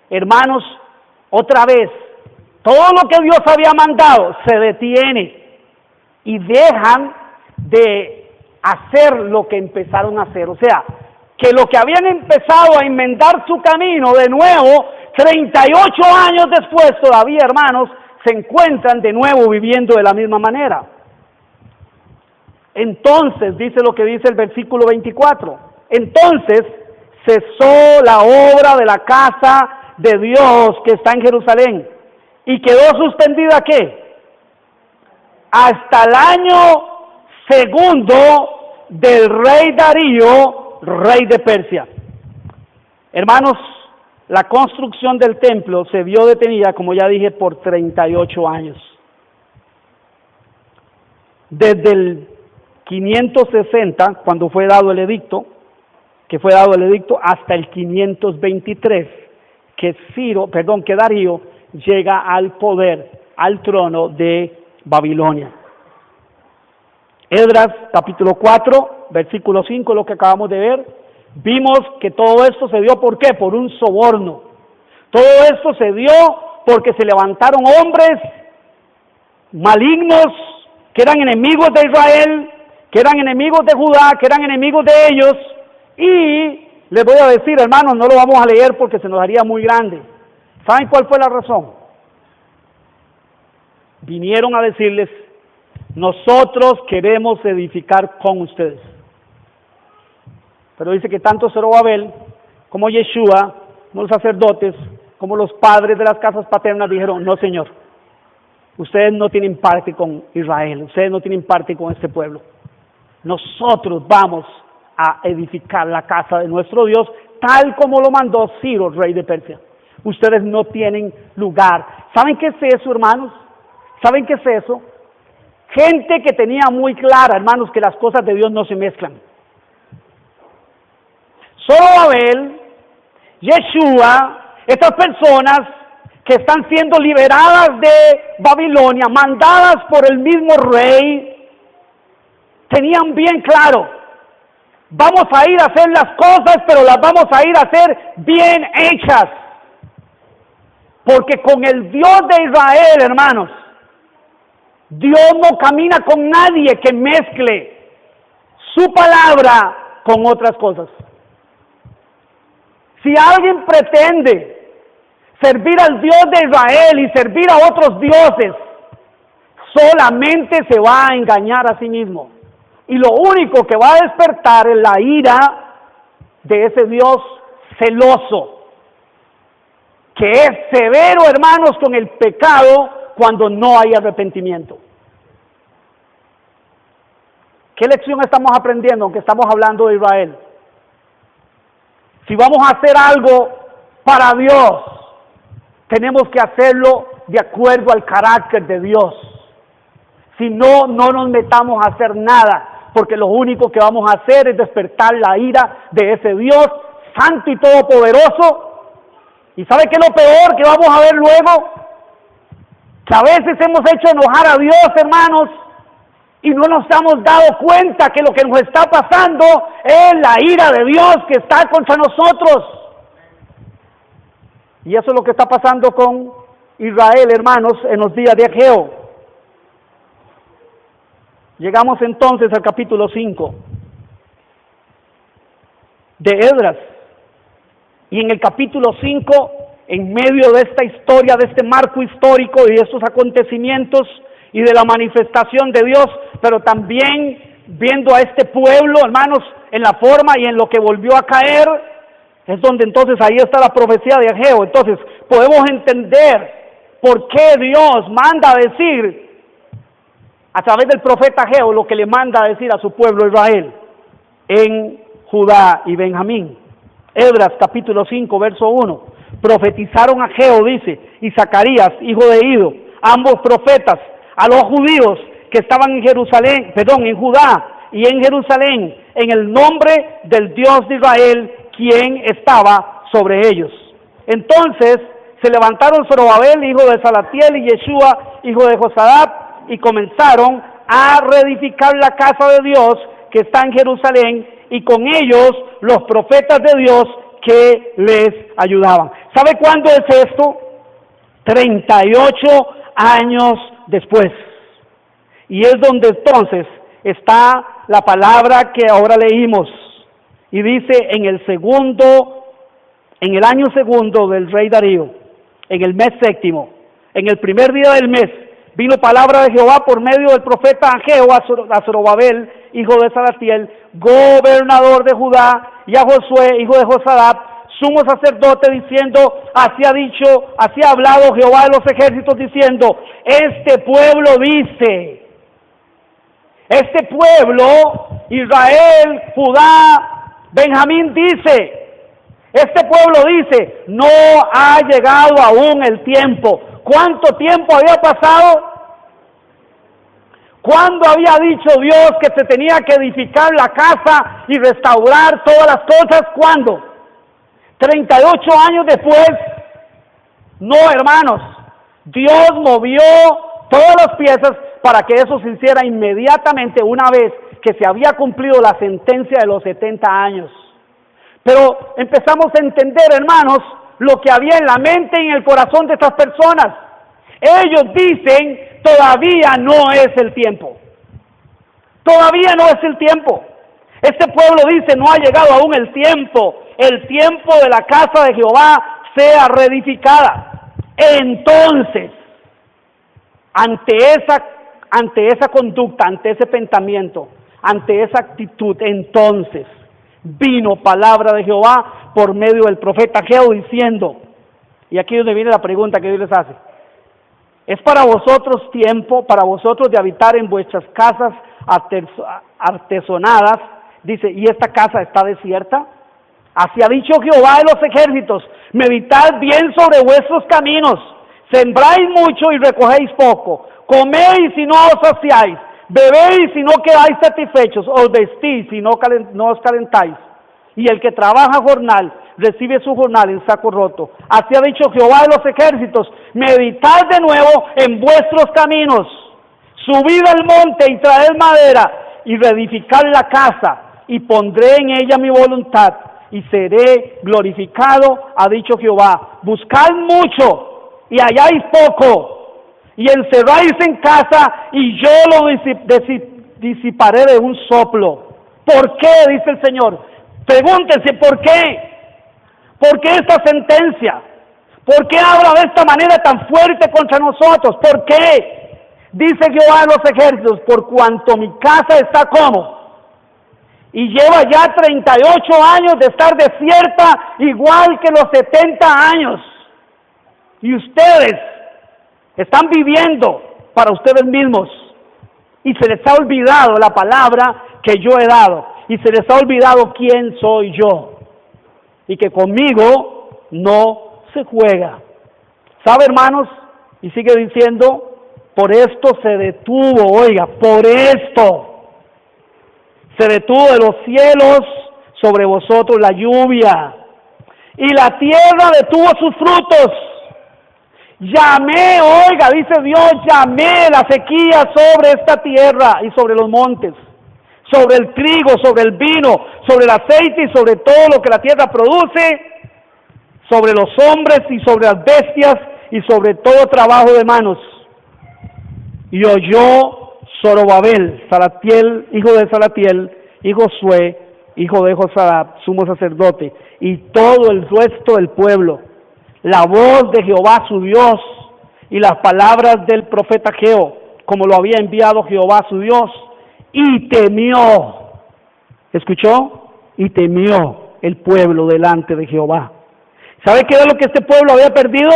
hermanos, otra vez, todo lo que Dios había mandado se detiene y dejan de hacer lo que empezaron a hacer. O sea, que lo que habían empezado a enmendar su camino de nuevo, 38 años después todavía, hermanos, se encuentran de nuevo viviendo de la misma manera. Entonces, dice lo que dice el versículo 24, entonces cesó la obra de la casa de Dios que está en Jerusalén y quedó suspendida, ¿qué? Hasta el año segundo del rey Darío, rey de Persia. Hermanos, la construcción del templo se vio detenida, como ya dije, por 38 años. Desde el 560, cuando fue dado el edicto, hasta el 523, que Darío llega al poder, al trono de Babilonia. Esdras, capítulo 4, versículo 5, lo que acabamos de ver, vimos que todo esto se dio, ¿por qué? Por un soborno. Todo esto se dio porque se levantaron hombres malignos que eran enemigos de Israel, que eran enemigos de Judá, que eran enemigos de ellos, y les voy a decir, hermanos, no lo vamos a leer porque se nos haría muy grande. ¿Saben cuál fue la razón? Vinieron a decirles, nosotros queremos edificar con ustedes. Pero dice que tanto Zorobabel como Yeshua, como los sacerdotes, como los padres de las casas paternas dijeron, no señor, ustedes no tienen parte con Israel, ustedes no tienen parte con este pueblo. Nosotros vamos a edificar la casa de nuestro Dios, tal como lo mandó Ciro, rey de Persia. Ustedes no tienen lugar. ¿Saben qué es eso, hermanos? ¿Saben qué es eso? Gente que tenía muy clara, hermanos, que las cosas de Dios no se mezclan. Zorobabel, Yeshua, estas personas que están siendo liberadas de Babilonia, mandadas por el mismo rey, tenían bien claro, vamos a ir a hacer las cosas, pero las vamos a ir a hacer bien hechas. Porque con el Dios de Israel, hermanos, Dios no camina con nadie que mezcle su palabra con otras cosas. Si alguien pretende servir al Dios de Israel y servir a otros dioses, solamente se va a engañar a sí mismo. Y lo único que va a despertar es la ira de ese Dios celoso, que es severo, hermanos, con el pecado cuando no hay arrepentimiento. ¿Qué lección estamos aprendiendo aunque estamos hablando de Israel? Si vamos a hacer algo para Dios, tenemos que hacerlo de acuerdo al carácter de Dios. Si no, no nos metamos a hacer nada, porque lo único que vamos a hacer es despertar la ira de ese Dios santo y todopoderoso. ¿Y sabe qué es lo peor que vamos a ver luego? Que a veces hemos hecho enojar a Dios, hermanos, y no nos hemos dado cuenta que lo que nos está pasando es la ira de Dios que está contra nosotros. Y eso es lo que está pasando con Israel, hermanos, en los días de Ageo. Llegamos entonces al capítulo 5 de Esdras. Y en el capítulo 5, en medio de esta historia, de este marco histórico y de estos acontecimientos y de la manifestación de Dios, pero también viendo a este pueblo, hermanos, en la forma y en lo que volvió a caer, es donde entonces ahí está la profecía de Ageo. Entonces podemos entender por qué Dios manda a decir a través del profeta Ageo lo que le manda a decir a su pueblo Israel en Judá y Benjamín. Esdras capítulo 5 verso 1. Profetizaron Ageo, dice, y Zacarías, hijo de Ido, ambos profetas, a los judíos que estaban en Jerusalén, en Judá y en Jerusalén, en el nombre del Dios de Israel, quien estaba sobre ellos. Entonces se levantaron Zorobabel, hijo de Salatiel, y Yeshua, hijo de Josadap, y comenzaron a reedificar la casa de Dios que está en Jerusalén, y con ellos los profetas de Dios que les ayudaban. ¿Sabe cuándo es esto? 38 años después. Y es donde entonces está la palabra que ahora leímos. Y dice en el año segundo del rey Darío, en el mes séptimo, en el primer día del mes, vino palabra de Jehová por medio del profeta Ageo a Zorobabel, hijo de Salatiel, gobernador de Judá, y a Josué, hijo de Josadap, sumo sacerdote, diciendo, así ha hablado Jehová de los ejércitos, diciendo, este pueblo dice, este pueblo, Israel, Judá, Benjamín dice, este pueblo dice, no ha llegado aún el tiempo. ¿Cuánto tiempo había pasado? ¿Cuándo había dicho Dios que se tenía que edificar la casa y restaurar todas las cosas? ¿Cuándo? 38 años después. No, hermanos, Dios movió todas las piezas para que eso se hiciera inmediatamente una vez que se había cumplido la sentencia de los 70 años. Pero empezamos a entender, hermanos, lo que había en la mente y en el corazón de estas personas. Ellos dicen, todavía no es el tiempo. Todavía no es el tiempo. Este pueblo dice, no ha llegado aún el tiempo de la casa de Jehová sea reedificada. Entonces, ante esa conducta, ante ese pensamiento, ante esa actitud, entonces vino palabra de Jehová por medio del profeta Ageo diciendo, y aquí es donde viene la pregunta que Dios les hace, ¿es para vosotros tiempo, para vosotros de habitar en vuestras casas artesonadas? Dice, ¿y esta casa está desierta? Así ha dicho Jehová de los ejércitos, meditad bien sobre vuestros caminos, sembráis mucho y recogéis poco, coméis y no os saciáis, bebéis y no quedáis satisfechos, os vestís y no os calentáis, y el que trabaja jornal recibe su jornal en saco roto. Así ha dicho Jehová de los ejércitos, meditad de nuevo en vuestros caminos, subid al monte y traed madera y reedificad la casa, y pondré en ella mi voluntad y seré glorificado, ha dicho Jehová. Buscad mucho y halláis poco, y encerráis en casa y yo lo disiparé de un soplo. ¿Por qué? Dice el Señor. Pregúntense, ¿por qué? ¿Por qué esta sentencia? ¿Por qué habla de esta manera tan fuerte contra nosotros? ¿Por qué? Dice Jehová de los ejércitos, por cuanto mi casa está como, y lleva ya 38 años de estar desierta, igual que los 70 años. Y ustedes están viviendo para ustedes mismos. Y se les ha olvidado la palabra que yo he dado. Y se les ha olvidado quién soy yo. Y que conmigo no se juega. ¿Sabe, hermanos? Y sigue diciendo, por esto se detuvo, oiga, por esto. se detuvo de los cielos sobre vosotros la lluvia, y la tierra detuvo sus frutos. Llamé, oiga, dice Dios, llamé la sequía sobre esta tierra y sobre los montes, sobre el trigo, sobre el vino, sobre el aceite y sobre todo lo que la tierra produce, sobre los hombres y sobre las bestias y sobre todo trabajo de manos. Y oyó Zorobabel, Salatiel, hijo de Salatiel, y Josué, hijo de Josadab, sumo sacerdote, y todo el resto del pueblo, la voz de Jehová su Dios y las palabras del profeta Geo, como lo había enviado Jehová su Dios, y temió, ¿escuchó? Y temió el pueblo delante de Jehová. ¿Sabe qué era lo que este pueblo había perdido?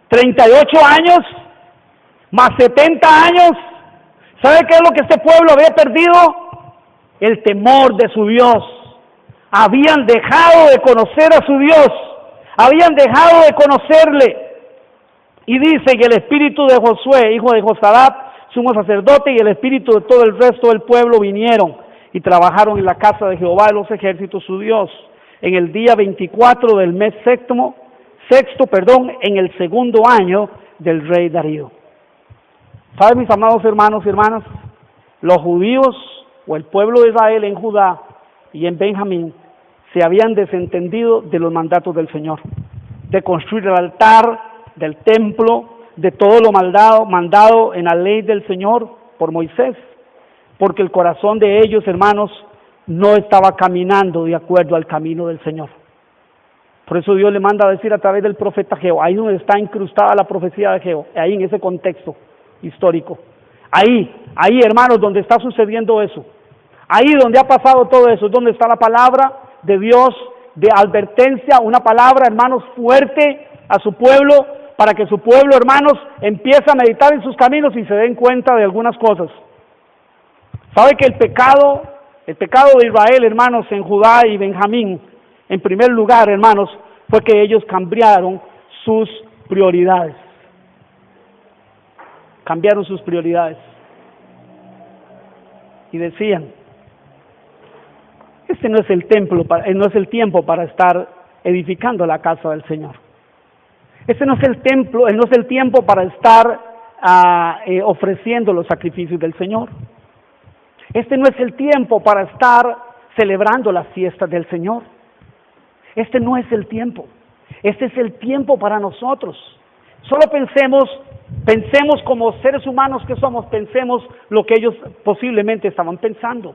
38 años, más 70 años. ¿Sabe qué es lo que este pueblo había perdido? El temor de su Dios. Habían dejado de conocer a su Dios, habían dejado de conocerle. Y dice que el espíritu de Josué, hijo de Josadab, sumo sacerdote, y el espíritu de todo el resto del pueblo vinieron y trabajaron en la casa de Jehová de los ejércitos su Dios, en el día 24 del mes sexto, en el segundo año del rey Darío. ¿Saben, mis amados hermanos y hermanas? Los judíos o el pueblo de Israel en Judá y en Benjamín se habían desentendido de los mandatos del Señor, de construir el altar, del templo, de todo lo mandado en la ley del Señor por Moisés, porque el corazón de ellos, hermanos, no estaba caminando de acuerdo al camino del Señor. Por eso Dios le manda a decir a través del profeta Geo, ahí donde está incrustada la profecía de Geo, ahí en ese contexto histórico, ahí hermanos, donde está sucediendo eso, ahí donde ha pasado todo eso, donde está la palabra de Dios de advertencia, una palabra, hermanos, fuerte a su pueblo, para que su pueblo, hermanos, empiece a meditar en sus caminos y se den cuenta de algunas cosas. ¿Sabe que el pecado de Israel, hermanos, en Judá y Benjamín, en primer lugar, hermanos, fue que ellos cambiaron sus prioridades? Cambiaron sus prioridades. Y decían, este no es el no es el tiempo para estar edificando la casa del Señor. Este no es el templo, no es el tiempo para estar ofreciendo los sacrificios del Señor. Este no es el tiempo para estar celebrando las fiestas del Señor. Este no es el tiempo. Este es el tiempo para nosotros. Solo pensemos como seres humanos que somos, pensemos lo que ellos posiblemente estaban pensando.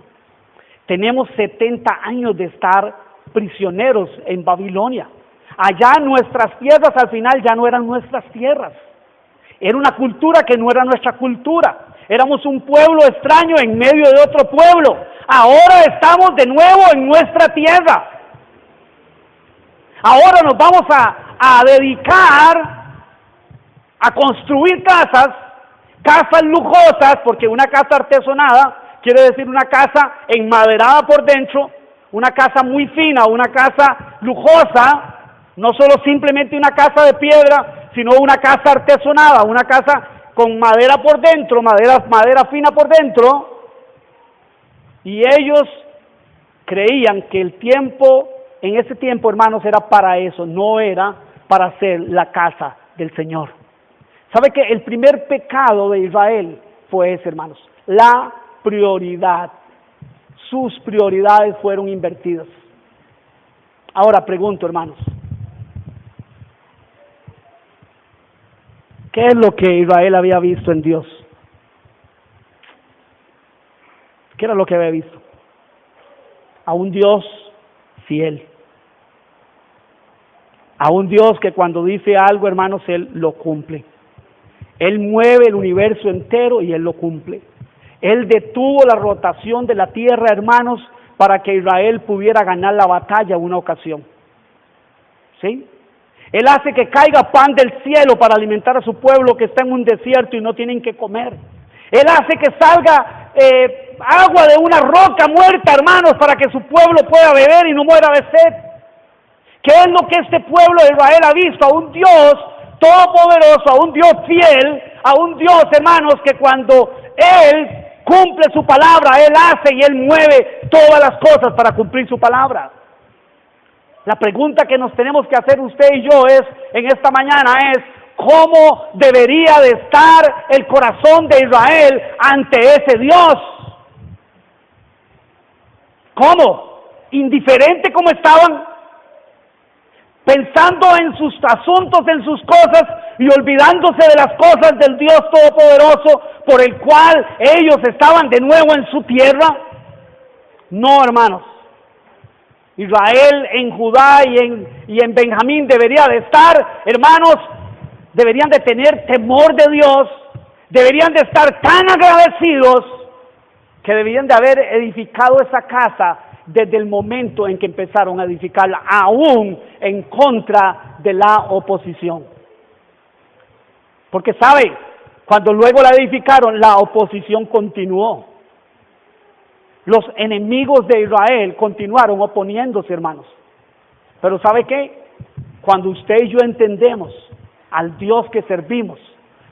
Tenemos 70 años de estar prisioneros en Babilonia. Allá nuestras tierras al final ya no eran nuestras tierras. Era una cultura que no era nuestra cultura. Éramos un pueblo extraño en medio de otro pueblo. Ahora estamos de nuevo en nuestra tierra. Ahora nos vamos a dedicar a construir casas lujosas, porque una casa artesonada quiere decir una casa enmaderada por dentro, una casa muy fina, una casa lujosa. No solo simplemente una casa de piedra, sino una casa artesonada, una casa con madera por dentro, madera fina por dentro. Y ellos creían que en ese tiempo, hermanos, era para eso, no era para hacer la casa del Señor. ¿Sabe que el primer pecado de Israel fue ese, hermanos? La prioridad. Sus prioridades fueron invertidas. Ahora pregunto, hermanos, ¿qué es lo que Israel había visto en Dios? ¿Qué era lo que había visto? A un Dios fiel. A un Dios que cuando dice algo, hermanos, Él lo cumple. Él mueve el universo entero y Él lo cumple. Él detuvo la rotación de la tierra, hermanos, para que Israel pudiera ganar la batalla en una ocasión. ¿Sí? Él hace que caiga pan del cielo para alimentar a su pueblo que está en un desierto y no tienen que comer. Él hace que salga agua de una roca muerta, hermanos, para que su pueblo pueda beber y no muera de sed. ¿Qué es lo que este pueblo de Israel ha visto? A un Dios todopoderoso, a un Dios fiel, a un Dios, hermanos, que cuando Él cumple su palabra, Él hace y Él mueve todas las cosas para cumplir su palabra. La pregunta que nos tenemos que hacer usted y yo en esta mañana es, ¿cómo debería de estar el corazón de Israel ante ese Dios? ¿Cómo? ¿Indiferente como estaban? Pensando en sus asuntos, en sus cosas y olvidándose de las cosas del Dios Todopoderoso por el cual ellos estaban de nuevo en su tierra. No, hermanos. Israel en Judá y en Benjamín debería de estar, hermanos, deberían de tener temor de Dios, deberían de estar tan agradecidos que deberían de haber edificado esa casa desde el momento en que empezaron a edificarla, aún en contra de la oposición. Porque sabe, cuando luego la edificaron, la oposición continuó. Los enemigos de Israel continuaron oponiéndose, hermanos. Pero ¿sabe qué? Cuando usted y yo entendemos al Dios que servimos,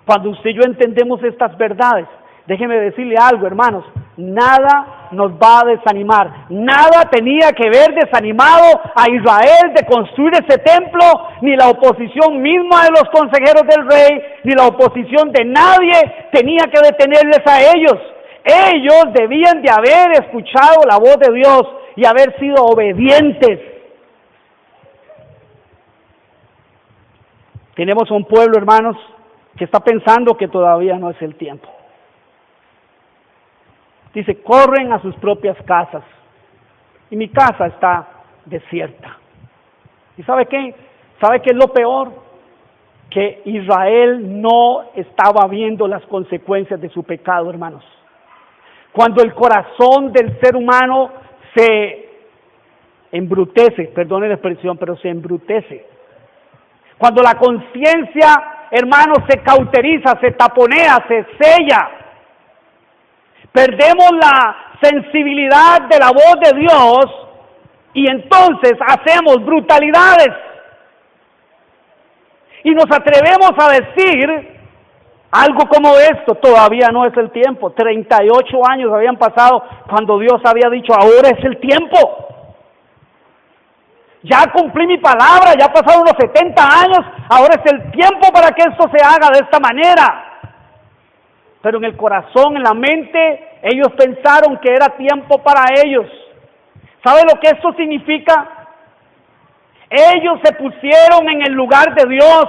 cuando usted y yo entendemos estas verdades, déjeme decirle algo, hermanos, nada nos va a desanimar. Nada tenía que ver desanimado a Israel de construir ese templo, ni la oposición misma de los consejeros del rey, ni la oposición de nadie tenía que detenerles a ellos. Ellos debían de haber escuchado la voz de Dios y haber sido obedientes. Tenemos un pueblo, hermanos, que está pensando que todavía no es el tiempo. Dice, corren a sus propias casas. Y mi casa está desierta. ¿Y sabe qué? ¿Sabe qué es lo peor? Que Israel no estaba viendo las consecuencias de su pecado, hermanos. Cuando el corazón del ser humano se embrutece, perdone la expresión, pero se embrutece. Cuando la conciencia, hermanos, se cauteriza, se taponea, se sella. Perdemos la sensibilidad de la voz de Dios y entonces hacemos brutalidades. Y nos atrevemos a decir algo como esto: todavía no es el tiempo. 38 años habían pasado cuando Dios había dicho, ahora es el tiempo. Ya cumplí mi palabra, ya pasaron los 70 años, ahora es el tiempo para que esto se haga de esta manera. Pero en el corazón, en la mente, ellos pensaron que era tiempo para ellos. ¿Sabe lo que esto significa? Ellos se pusieron en el lugar de Dios.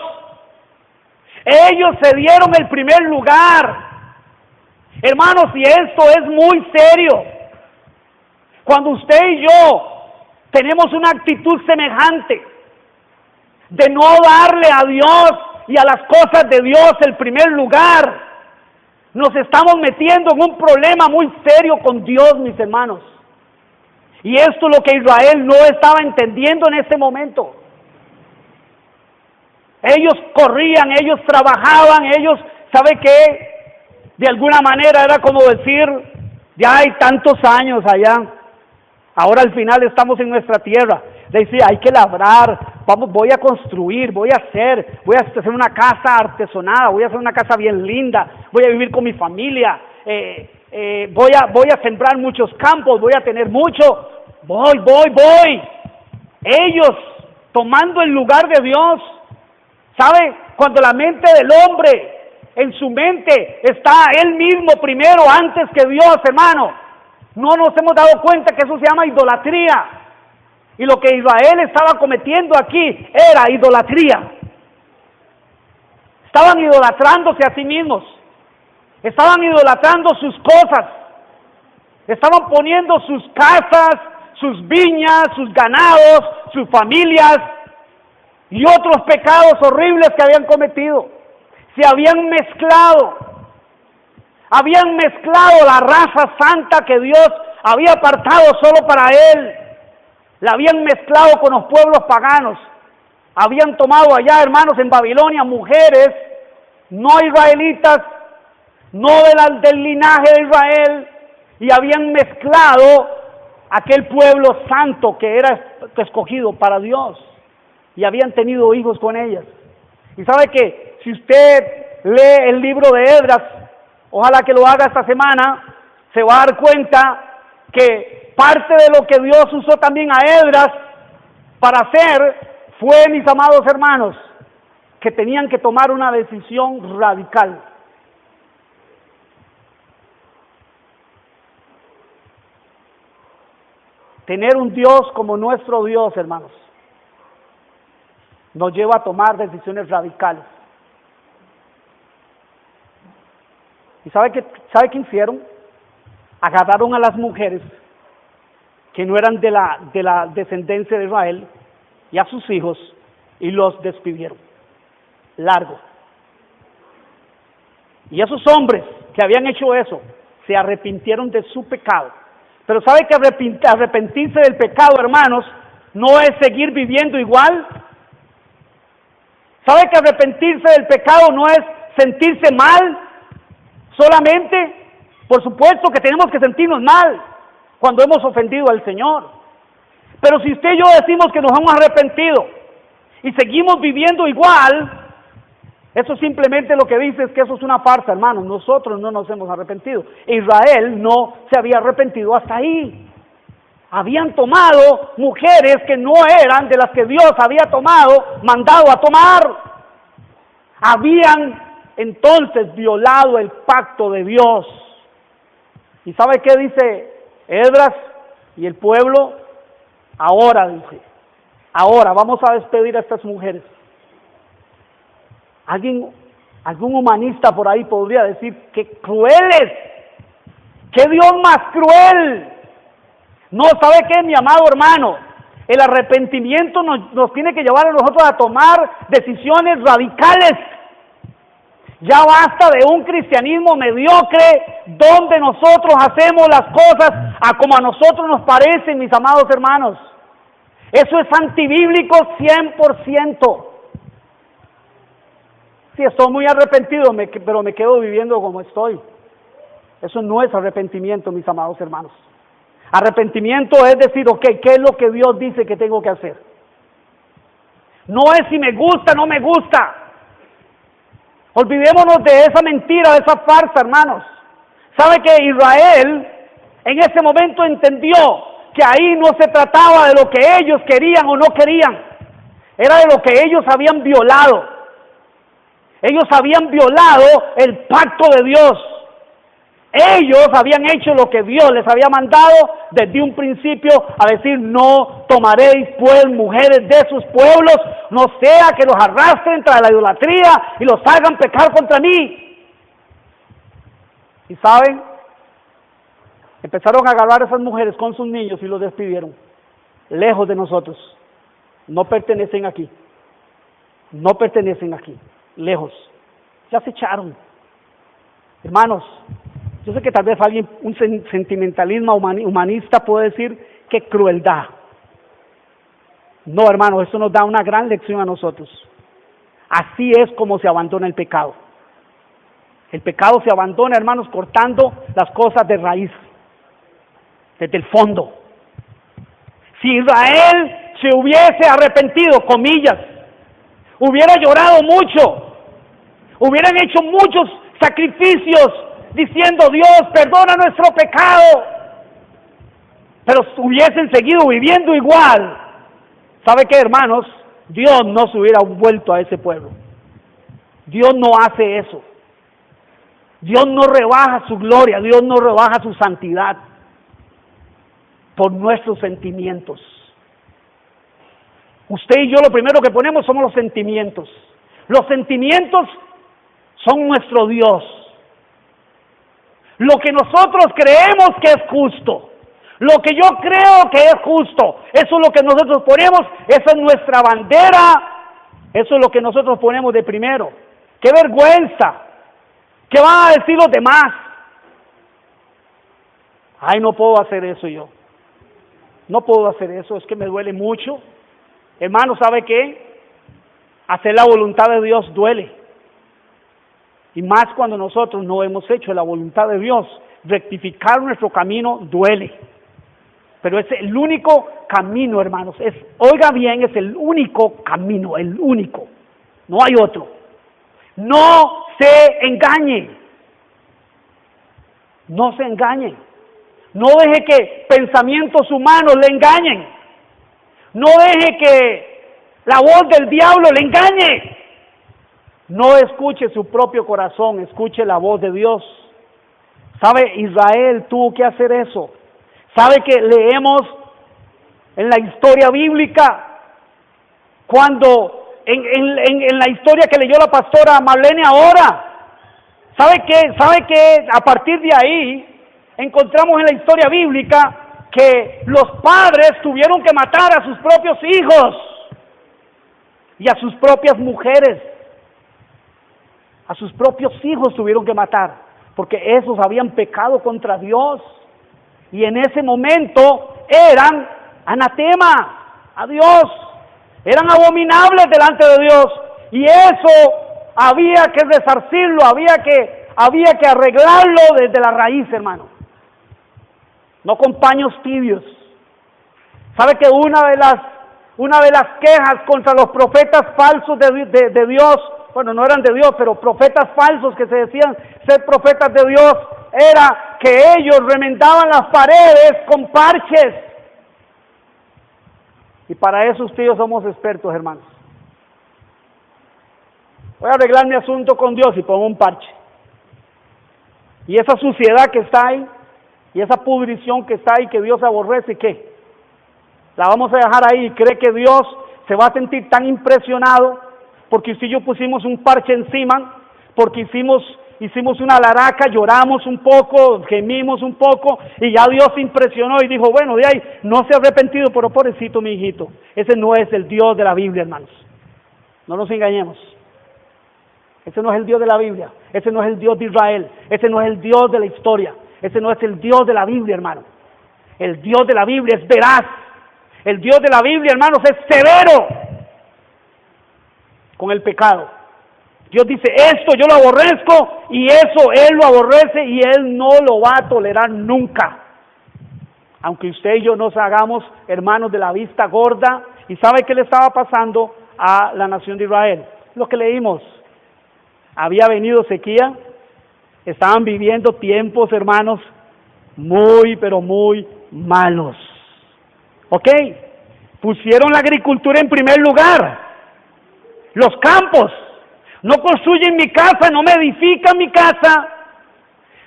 Ellos se dieron el primer lugar. Hermanos, y esto es muy serio. Cuando usted y yo tenemos una actitud semejante de no darle a Dios y a las cosas de Dios el primer lugar, nos estamos metiendo en un problema muy serio con Dios, mis hermanos. Y esto es lo que Israel no estaba entendiendo en ese momento. Ellos corrían, ellos trabajaban, ellos, ¿sabe qué? De alguna manera era como decir, ya hay tantos años allá, ahora al final estamos en nuestra tierra. Decía, hay que labrar, voy a construir, voy a hacer una casa artesonada, voy a hacer una casa bien linda, voy a vivir con mi familia, voy a sembrar muchos campos, voy a tener mucho, voy. Ellos tomando el lugar de Dios. ¿Sabe? Cuando la mente del hombre, en su mente, está él mismo primero antes que Dios, hermano, no nos hemos dado cuenta que eso se llama idolatría. Y lo que Israel estaba cometiendo aquí era idolatría. Estaban idolatrándose a sí mismos. Estaban idolatrando sus cosas. Estaban poniendo sus casas, sus viñas, sus ganados, sus familias y otros pecados horribles que habían cometido. Se habían mezclado la raza santa que Dios había apartado solo para Él. La habían mezclado con los pueblos paganos. Habían tomado allá, hermanos, en Babilonia, mujeres no israelitas, no del linaje de Israel, y habían mezclado aquel pueblo santo que era escogido para Dios, y habían tenido hijos con ellas. Y sabe que si usted lee el libro de Esdras, ojalá que lo haga esta semana, se va a dar cuenta que parte de lo que Dios usó también a Esdras para hacer fue, mis amados hermanos, que tenían que tomar una decisión radical. Tener un Dios como nuestro Dios, hermanos, nos lleva a tomar decisiones radicales. ¿Y sabe qué hicieron? Agarraron a las mujeres que no eran de la descendencia de Israel y a sus hijos y los despidieron. Largo. Y esos hombres que habían hecho eso se arrepintieron de su pecado. Pero ¿sabe que arrepentirse del pecado, hermanos, no es seguir viviendo igual? ¿Sabe que arrepentirse del pecado no es sentirse mal solamente? Por supuesto que tenemos que sentirnos mal cuando hemos ofendido al Señor. Pero si usted y yo decimos que nos hemos arrepentido y seguimos viviendo igual, eso simplemente lo que dice es que eso es una farsa, hermanos. Nosotros no nos hemos arrepentido. Israel no se había arrepentido hasta ahí. Habían tomado mujeres que no eran de las que Dios había mandado a tomar. Habían entonces violado el pacto de Dios. ¿Y sabe qué dice Esdras y el pueblo? Ahora, dice, ahora vamos a despedir a estas mujeres. Algún humanista por ahí podría decir que crueles, qué Dios más cruel. No, ¿sabe qué, mi amado hermano? El arrepentimiento nos tiene que llevar a nosotros a tomar decisiones radicales. Ya basta de un cristianismo mediocre donde nosotros hacemos las cosas a como a nosotros nos parecen, mis amados hermanos. Eso es antibíblico 100%. Sí, estoy muy arrepentido, pero me quedo viviendo como estoy. Eso no es arrepentimiento, mis amados hermanos. Arrepentimiento es decir, ok, ¿qué es lo que Dios dice que tengo que hacer? No es si me gusta o no me gusta. Olvidémonos de esa mentira, de esa farsa, hermanos. ¿Sabe que Israel en ese momento entendió que ahí no se trataba de lo que ellos querían o no querían? Era de lo que ellos habían violado. Ellos habían violado el pacto de Dios. Ellos habían hecho lo que Dios les había mandado desde un principio a decir: no tomaréis pues mujeres de sus pueblos, no sea que los arrastren tras la idolatría y los hagan pecar contra mí. ¿Y saben? Empezaron a agarrar a esas mujeres con sus niños y los despidieron. Lejos de nosotros. No pertenecen aquí. No pertenecen aquí. Lejos. Ya se echaron. Hermanos, yo sé que tal vez alguien, un sentimentalismo humanista puede decir que crueldad. No, hermanos, esto nos da una gran lección a nosotros. Así es como se abandona el pecado. El pecado se abandona, hermanos, cortando las cosas de raíz, desde el fondo. Si Israel se hubiese arrepentido, comillas, hubiera llorado mucho, hubieran hecho muchos sacrificios diciendo: Dios, perdona nuestro pecado, pero hubiesen seguido viviendo igual. ¿Sabe qué, hermanos? Dios no se hubiera vuelto a ese pueblo. Dios no hace eso. Dios no rebaja su gloria, Dios no rebaja su santidad por nuestros sentimientos. Usted y yo lo primero que ponemos son los sentimientos. Los sentimientos son nuestro Dios. Lo que nosotros creemos que es justo, lo que yo creo que es justo, eso es lo que nosotros ponemos, esa es nuestra bandera, eso es lo que nosotros ponemos de primero. ¡Qué vergüenza! ¿Qué van a decir los demás? Ay, no puedo hacer eso yo. No puedo hacer eso, es que me duele mucho. Hermano, ¿sabe qué? Hacer la voluntad de Dios duele. Y más cuando nosotros no hemos hecho la voluntad de Dios. Rectificar nuestro camino duele. Pero es el único camino, hermanos. Oiga bien, es el único camino, el único. No hay otro. No se engañe. No se engañen. No deje que pensamientos humanos le engañen. No deje que la voz del diablo le engañe. No escuche su propio corazón, escuche la voz de Dios. ¿Sabe? Israel tuvo que hacer eso. ¿Sabe que leemos en la historia bíblica cuando en la historia que leyó la pastora Marlene ahora? ¿Sabe que a partir de ahí encontramos en la historia bíblica que los padres tuvieron que matar a sus propios hijos y a sus propias mujeres? A sus propios hijos tuvieron que matar, porque esos habían pecado contra Dios. Y en ese momento eran anatema a Dios, eran abominables delante de Dios. Y eso había que resarcirlo, había que arreglarlo desde la raíz, hermano. No con paños tibios. ¿Sabe que una de las quejas contra los profetas falsos de Dios, bueno, no eran de Dios, pero profetas falsos que se decían ser profetas de Dios, era que ellos remendaban las paredes con parches? Y para eso usted y yo somos expertos, hermanos. Voy a arreglar mi asunto con Dios y pongo un parche. Y esa suciedad que está ahí, y esa pudrición que está ahí, que Dios aborrece, ¿qué? La vamos a dejar ahí y cree que Dios se va a sentir tan impresionado porque usted y yo pusimos un parche encima, porque hicimos una laraca, lloramos un poco, gemimos un poco, y ya Dios se impresionó y dijo, bueno, de ahí no se ha arrepentido, pero pobrecito mi hijito. Ese no es el Dios de la Biblia, hermanos. No nos engañemos. Ese no es el Dios de la Biblia, ese no es el Dios de Israel, ese no es el Dios de la historia, ese no es el Dios de la Biblia, hermano. El Dios de la Biblia es veraz, el Dios de la Biblia, hermanos, es severo con el pecado. Dios dice, esto yo lo aborrezco, y eso Él lo aborrece y Él no lo va a tolerar nunca. Aunque usted y yo nos hagamos hermanos de la vista gorda. ¿Y sabe qué le estaba pasando a la nación de Israel? Lo que leímos. Había venido sequía, estaban viviendo tiempos, hermanos, muy, pero muy malos. ¿Ok? Pusieron la agricultura en primer lugar, los campos. No construyen mi casa, no me edifican mi casa,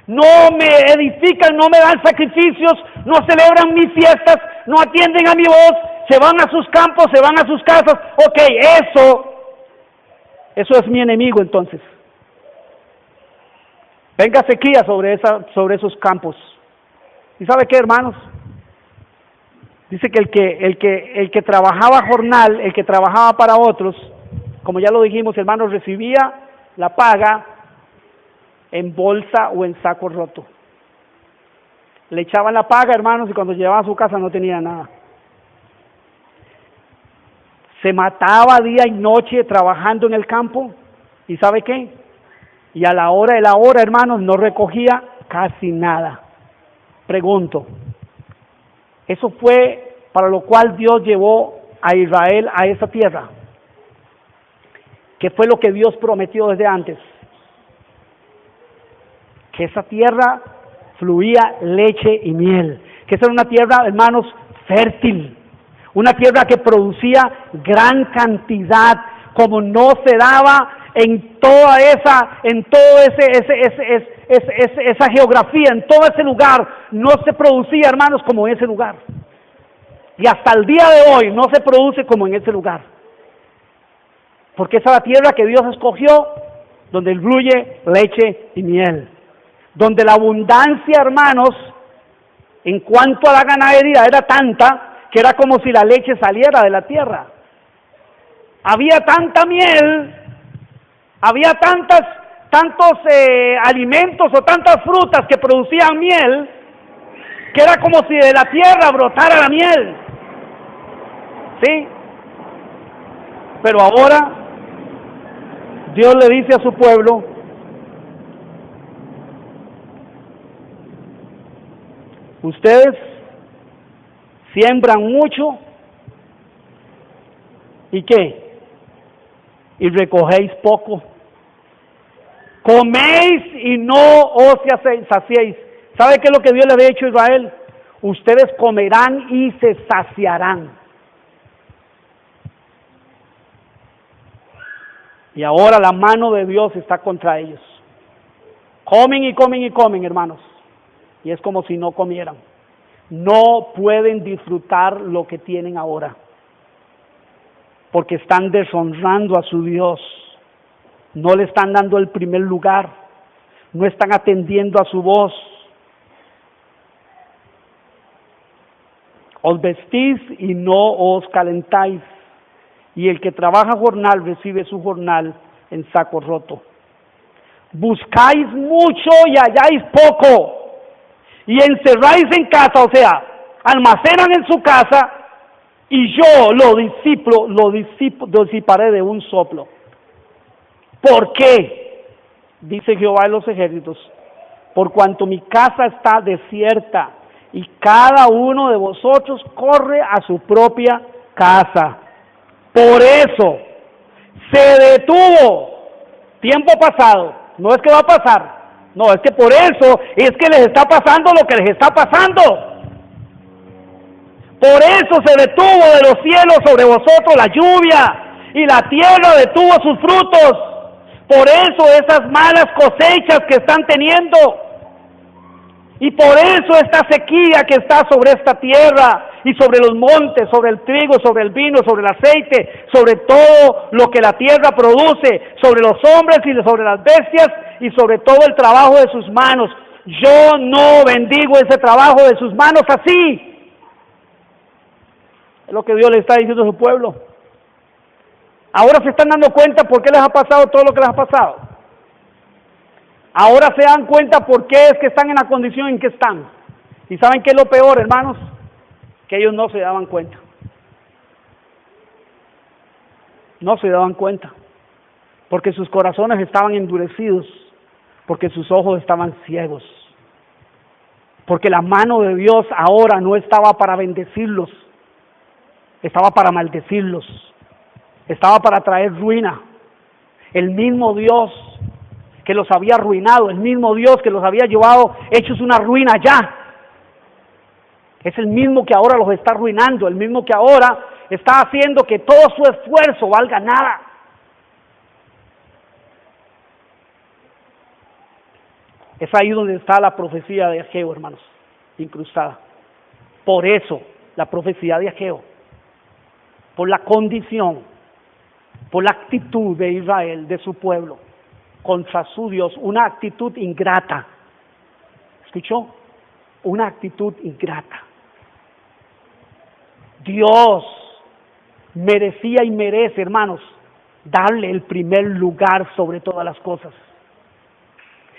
no me edifican, no me dan sacrificios, no celebran mis fiestas, no atienden a mi voz, se van a sus campos, se van a sus casas. Ok, eso es mi enemigo entonces. Venga sequía sobre esos campos. ¿Y sabe qué, hermanos? Dice que el que trabajaba jornal, el que trabajaba para otros, como ya lo dijimos, hermanos, recibía la paga en bolsa o en saco roto. Le echaban la paga, hermanos, y cuando llegaba a su casa no tenía nada. Se mataba día y noche trabajando en el campo. ¿Y sabe qué? Y a la hora de la hora, hermanos, no recogía casi nada. Pregunto, ¿eso fue para lo cual Dios llevó a Israel a esa tierra? ¿Qué fue lo que Dios prometió desde antes? Que esa tierra fluía leche y miel. Que esa era una tierra, hermanos, fértil. Una tierra que producía gran cantidad, como no se daba en toda esa geografía, en todo ese lugar. No se producía, hermanos, como en ese lugar. Y hasta el día de hoy no se produce como en ese lugar. Porque esa es la tierra que Dios escogió, donde fluye leche y miel. Donde la abundancia, hermanos, en cuanto a la ganadería, era tanta que era como si la leche saliera de la tierra. Había tanta miel, había tantos alimentos o tantas frutas que producían miel, que era como si de la tierra brotara la miel. ¿Sí? Pero ahora Dios le dice a su pueblo, ustedes siembran mucho, ¿y qué? Y recogéis poco. Coméis y no os saciéis. ¿Sabe qué es lo que Dios le había dicho a Israel? Ustedes comerán y se saciarán. Y ahora la mano de Dios está contra ellos. Comen y comen y comen, hermanos. Y es como si no comieran. No pueden disfrutar lo que tienen ahora. Porque están deshonrando a su Dios. No le están dando el primer lugar. No están atendiendo a su voz. Os vestís y no os calentáis. Y el que trabaja jornal recibe su jornal en saco roto. Buscáis mucho y halláis poco. Y encerráis en casa, o sea, almacenan en su casa, y yo lo disiparé de un soplo. ¿Por qué? Dice Jehová de los ejércitos, por cuanto mi casa está desierta, y cada uno de vosotros corre a su propia casa. Por eso se detuvo tiempo pasado. No es que va a pasar, no, es que por eso es que les está pasando lo que les está pasando. Por eso se detuvo de los cielos sobre vosotros la lluvia, y la tierra detuvo sus frutos. Por eso esas malas cosechas que están teniendo, y por eso esta sequía que está sobre esta tierra, y sobre los montes, sobre el trigo, sobre el vino, sobre el aceite, sobre todo lo que la tierra produce, sobre los hombres y sobre las bestias, y sobre todo el trabajo de sus manos. Yo no bendigo ese trabajo de sus manos así. Es lo que Dios le está diciendo a su pueblo. Ahora se están dando cuenta por qué les ha pasado todo lo que les ha pasado. Ahora se dan cuenta por qué es que están en la condición en que están. ¿Y saben qué es lo peor, hermanos? Que ellos no se daban cuenta. No se daban cuenta. Porque sus corazones estaban endurecidos. Porque sus ojos estaban ciegos. Porque la mano de Dios ahora no estaba para bendecirlos. Estaba para maldecirlos. Estaba para traer ruina. El mismo Dios que los había arruinado, el mismo Dios que los había llevado hechos una ruina ya, es el mismo que ahora los está arruinando, el mismo que ahora está haciendo que todo su esfuerzo valga nada. Es ahí donde está la profecía de Ageo, hermanos, incrustada. Por eso, la profecía de Ageo, por la condición, por la actitud de Israel, de su pueblo, contra su Dios, una actitud ingrata. ¿Escuchó? Una actitud ingrata. Dios merecía y merece, hermanos, darle el primer lugar sobre todas las cosas.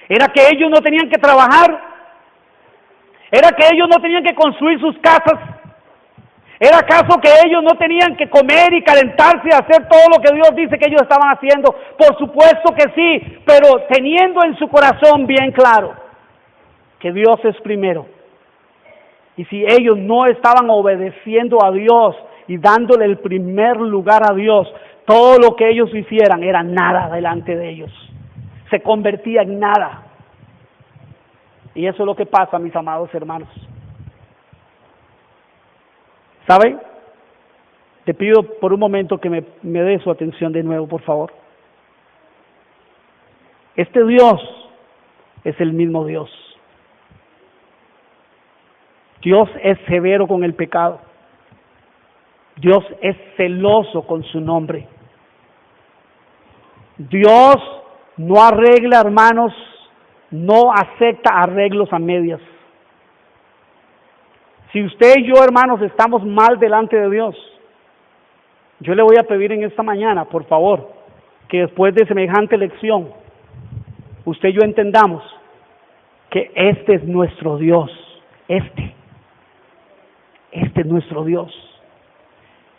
¿Era que ellos no tenían que trabajar? ¿Era que ellos no tenían que construir sus casas? ¿Era acaso que ellos no tenían que comer y calentarse y hacer todo lo que Dios dice que ellos estaban haciendo? Por supuesto que sí, pero teniendo en su corazón bien claro que Dios es primero. Y si ellos no estaban obedeciendo a Dios y dándole el primer lugar a Dios, todo lo que ellos hicieran era nada delante de ellos. Se convertía en nada. Y eso es lo que pasa, mis amados hermanos. ¿Saben? Te pido por un momento que me dé su atención de nuevo, por favor. Este Dios es el mismo Dios. Dios es severo con el pecado. Dios es celoso con su nombre. Dios no arregla, hermanos, no acepta arreglos a medias. Si usted y yo, hermanos, estamos mal delante de Dios, yo le voy a pedir en esta mañana, por favor, que después de semejante lección, usted y yo entendamos que este es nuestro Dios, este es nuestro Dios,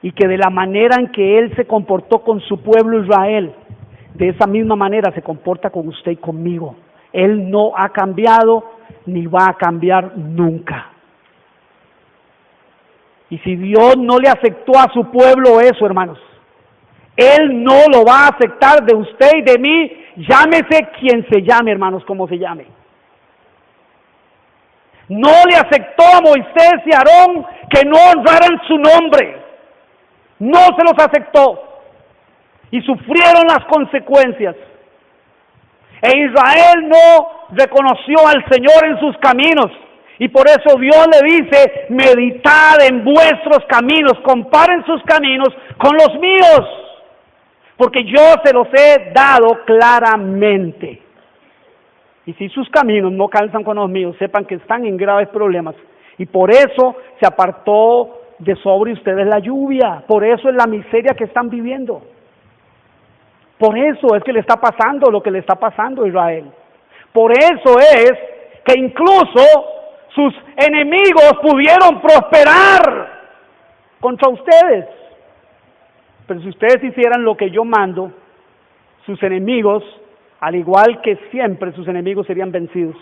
y que de la manera en que Él se comportó con su pueblo Israel, de esa misma manera se comporta con usted y conmigo. Él no ha cambiado, ni va a cambiar nunca. Y si Dios no le aceptó a su pueblo eso, hermanos, Él no lo va a aceptar de usted y de mí, llámese quien se llame, hermanos, como se llame. No le aceptó a Moisés y a Aarón que no honraran su nombre. No se los aceptó. Y sufrieron las consecuencias. E Israel no reconoció al Señor en sus caminos. Y por eso Dios le dice, meditad en vuestros caminos, comparen sus caminos con los míos, porque yo se los he dado claramente. Y si sus caminos no calzan con los míos, sepan que están en graves problemas. Y por eso se apartó de sobre ustedes la lluvia, por eso es la miseria que están viviendo. Por eso es que le está pasando lo que le está pasando a Israel. Por eso es que incluso sus enemigos pudieron prosperar contra ustedes. Pero si ustedes hicieran lo que yo mando, sus enemigos, al igual que siempre, sus enemigos serían vencidos.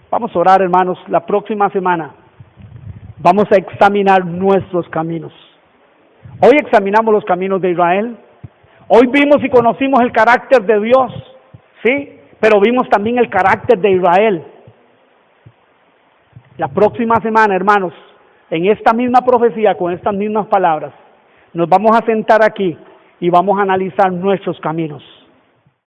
Vamos a orar, hermanos, la próxima semana. Vamos a examinar nuestros caminos. Hoy examinamos los caminos de Israel. Hoy vimos y conocimos el carácter de Dios, ¿sí? Pero vimos también el carácter de Israel. La próxima semana, hermanos, en esta misma profecía, con estas mismas palabras, nos vamos a sentar aquí y vamos a analizar nuestros caminos.